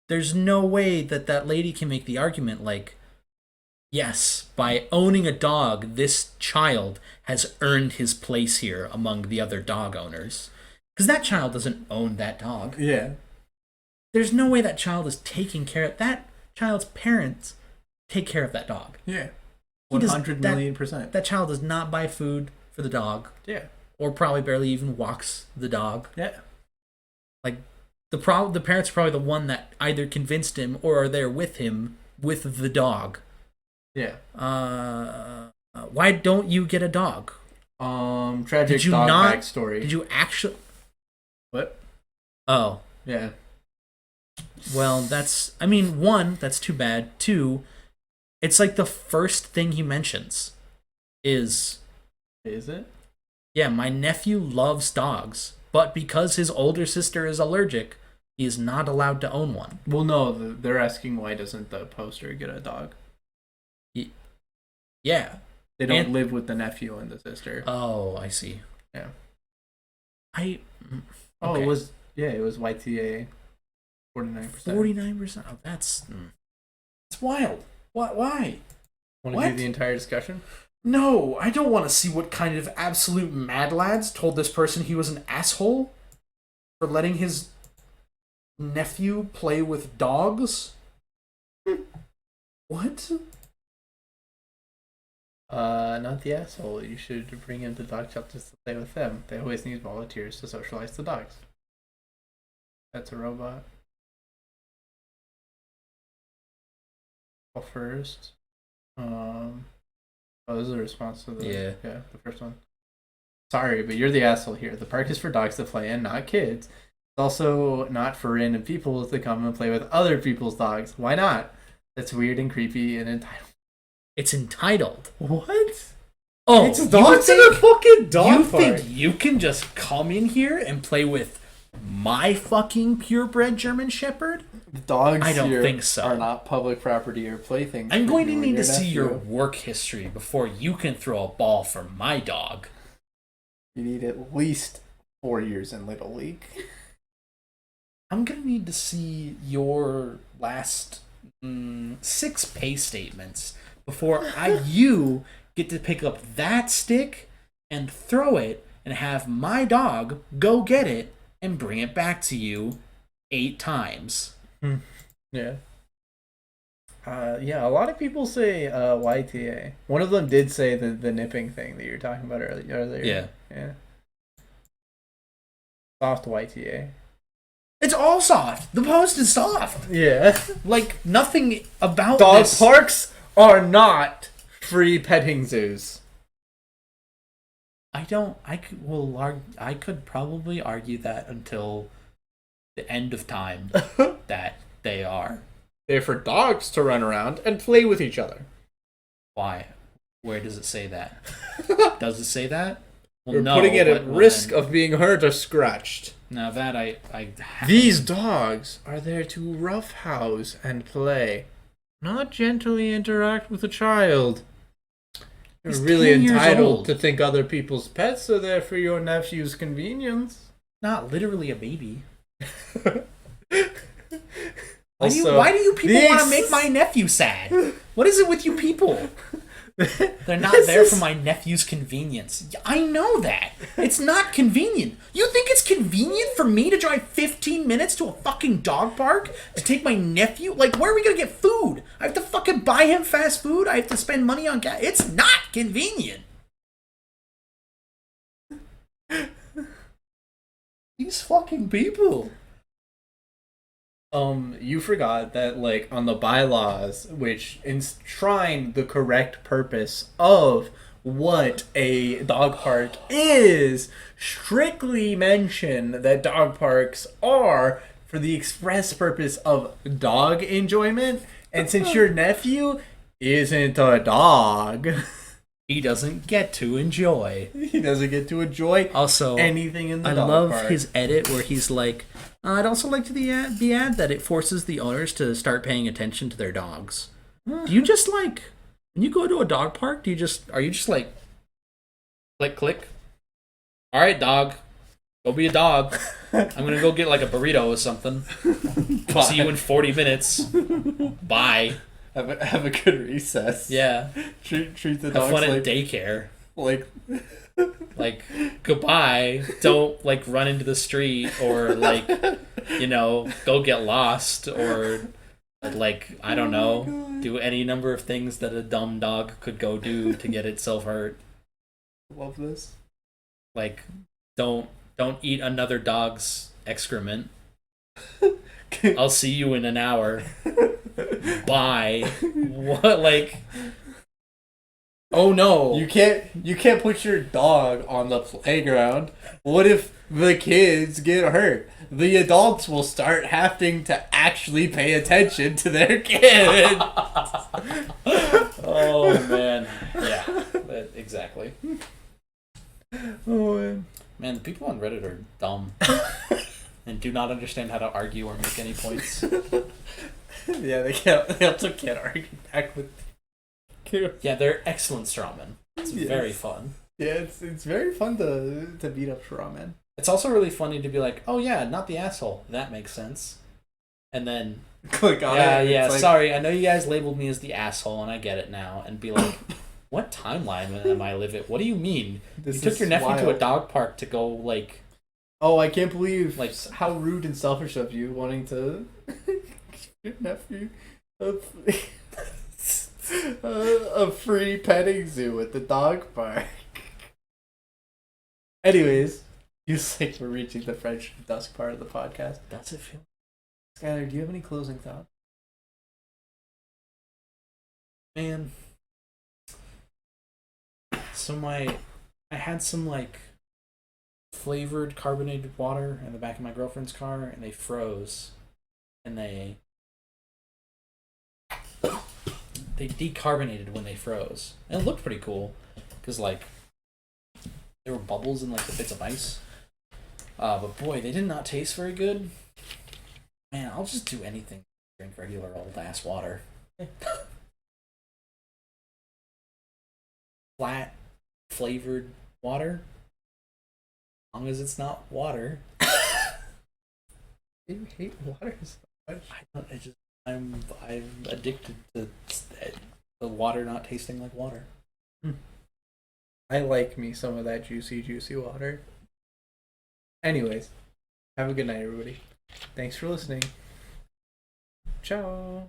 there's no way that that lady can make the argument, like, yes, by owning a dog, this child has earned his place here among the other dog owners. Because that child doesn't own that dog. Yeah. There's no way that child is taking care of that child's parents take care of that dog. Yeah. He does- 100 million%. That child does not buy food for the dog, Yeah. or probably barely even walks the dog. Yeah. Like, the parents are probably the one that either convinced him or are there with him with the dog. Yeah. Why don't you get a dog? Tragic Did you dog not- backstory. Did you actually? What? Oh, Yeah. well, that's. I mean, one, that's too bad. Two, it's like the first thing he mentions is, Is it? yeah, my nephew loves dogs, but because his older sister is allergic, he is not allowed to own one. Well, no, they're asking why doesn't the poster get a dog? Yeah. They don't And- live with the nephew and the sister. Oh, I see. Yeah. I. Oh, okay. it was YTA 49%. 49%. Oh, that's. It's wild. Why? Want to do What? the entire discussion? No, I don't want to see what kind of absolute mad lads told this person he was an asshole for letting his nephew play with dogs. What? Not the asshole. You should bring him to dog shelters to play with them. They always need volunteers to socialize the dogs. That's a robot. Well, first, oh, this is a response to the the first one. Sorry, but you're the asshole here. The park is for dogs to play in, not kids. It's also not for random people to come and play with other people's dogs. Why not? That's weird and creepy and entitled. It's entitled. What? Oh, It's dogs in a fucking dog You park. think you can just come in here and play with my fucking purebred German Shepherd? Dogs I don't here think so. are not public property or playthings. I'm for going to you and need to see your nephew. work history before you can throw a ball for my dog. You need at least 4 years in Little League. I'm going to need to see your last 6 pay statements before you get to pick up that stick and throw it and have my dog go get it and bring it back to you 8 times. Yeah. Yeah, a lot of people say YTA. One of them did say the nipping thing that you were talking about earlier. Yeah. Yeah. Soft YTA. It's all soft. The post is soft. Yeah. Like, nothing about Dog this. parks are not free petting zoos. I could probably argue that until the end of time that they are. They're for dogs to run around and play with each other. Why? Where does it say that? Does it say that? Well, We're no, putting it at but- risk of being hurt or scratched. Now that I These dogs are there to roughhouse and play, not gently interact with a child. You're He's really 10 years entitled old. to think other people's pets are there for your nephew's convenience. not literally a baby. Also, Why do you people the want to ex- make my nephew sad? What is it with you people? They're not This there is- for my nephew's convenience. I know that. It's not convenient. You think it's convenient for me to drive 15 minutes to a fucking dog park to take my nephew? Like, where are we going to get food? I have to fucking buy him fast food? I have to spend money on gas? It's not convenient. These fucking people. You forgot that, like, on the bylaws, which enshrine the correct purpose of what a dog park is, strictly mention that dog parks are for the express purpose of dog enjoyment. And since your nephew isn't a dog, He doesn't get to enjoy. he doesn't get to enjoy Also, anything in the I dog love park. his edit where he's like, I'd also like to add that it forces the owners to start paying attention to their dogs. Do you just like when you go to a dog park? Are you just like click? All right, dog, go be a dog. I'm gonna go get like a burrito or something. See you in 40 minutes. Bye. Have a good recess. Yeah. Treat the Have dogs fun like, at daycare. like Like goodbye. Don't like run into the street or like go get lost or like I don't know, do any number of things that a dumb dog could go do to get itself hurt. love this. Like don't eat another dog's excrement. I'll see you in an hour. Bye. What like oh no. You can't put your dog on the playground. What if the kids get hurt? The adults will start having to actually pay attention to their kid. Oh man. Yeah. Exactly. Oh man. Man, the people on Reddit are dumb and do not understand how to argue or make any points. Yeah, they also can't argue back with kids. Yeah, they're excellent strawmen. It's Yes. very fun. Yeah, it's very fun to beat up straw man. It's also really funny to be like, oh yeah, not the asshole. That makes sense. And then, Click on yeah, it. yeah, It's like, sorry, I know you guys labeled me as the asshole and I get it now. And be like, what timeline am I living? What do you mean? this You took is your nephew to a wild. dog park to go, like, Oh, I can't believe Like- how rude and selfish of you wanting to give your nephew a free petting zoo at the dog park. Anyways, you think we're reaching the French dusk part of the podcast. does it feel? Skylar, do you have any closing thoughts? Man. So I had some, like, flavored carbonated water in the back of my girlfriend's car and they froze and they decarbonated when they froze and it looked pretty cool because like there were bubbles in like the bits of ice, but boy, they did not taste very good. Man, I'll just do anything to drink regular old ass water. Flat flavored water, as long as it's not water. You hate water so much. I'm addicted to the water not tasting like water. I like me some of that juicy water. Anyways, have a good night, everybody. Thanks for listening. Ciao.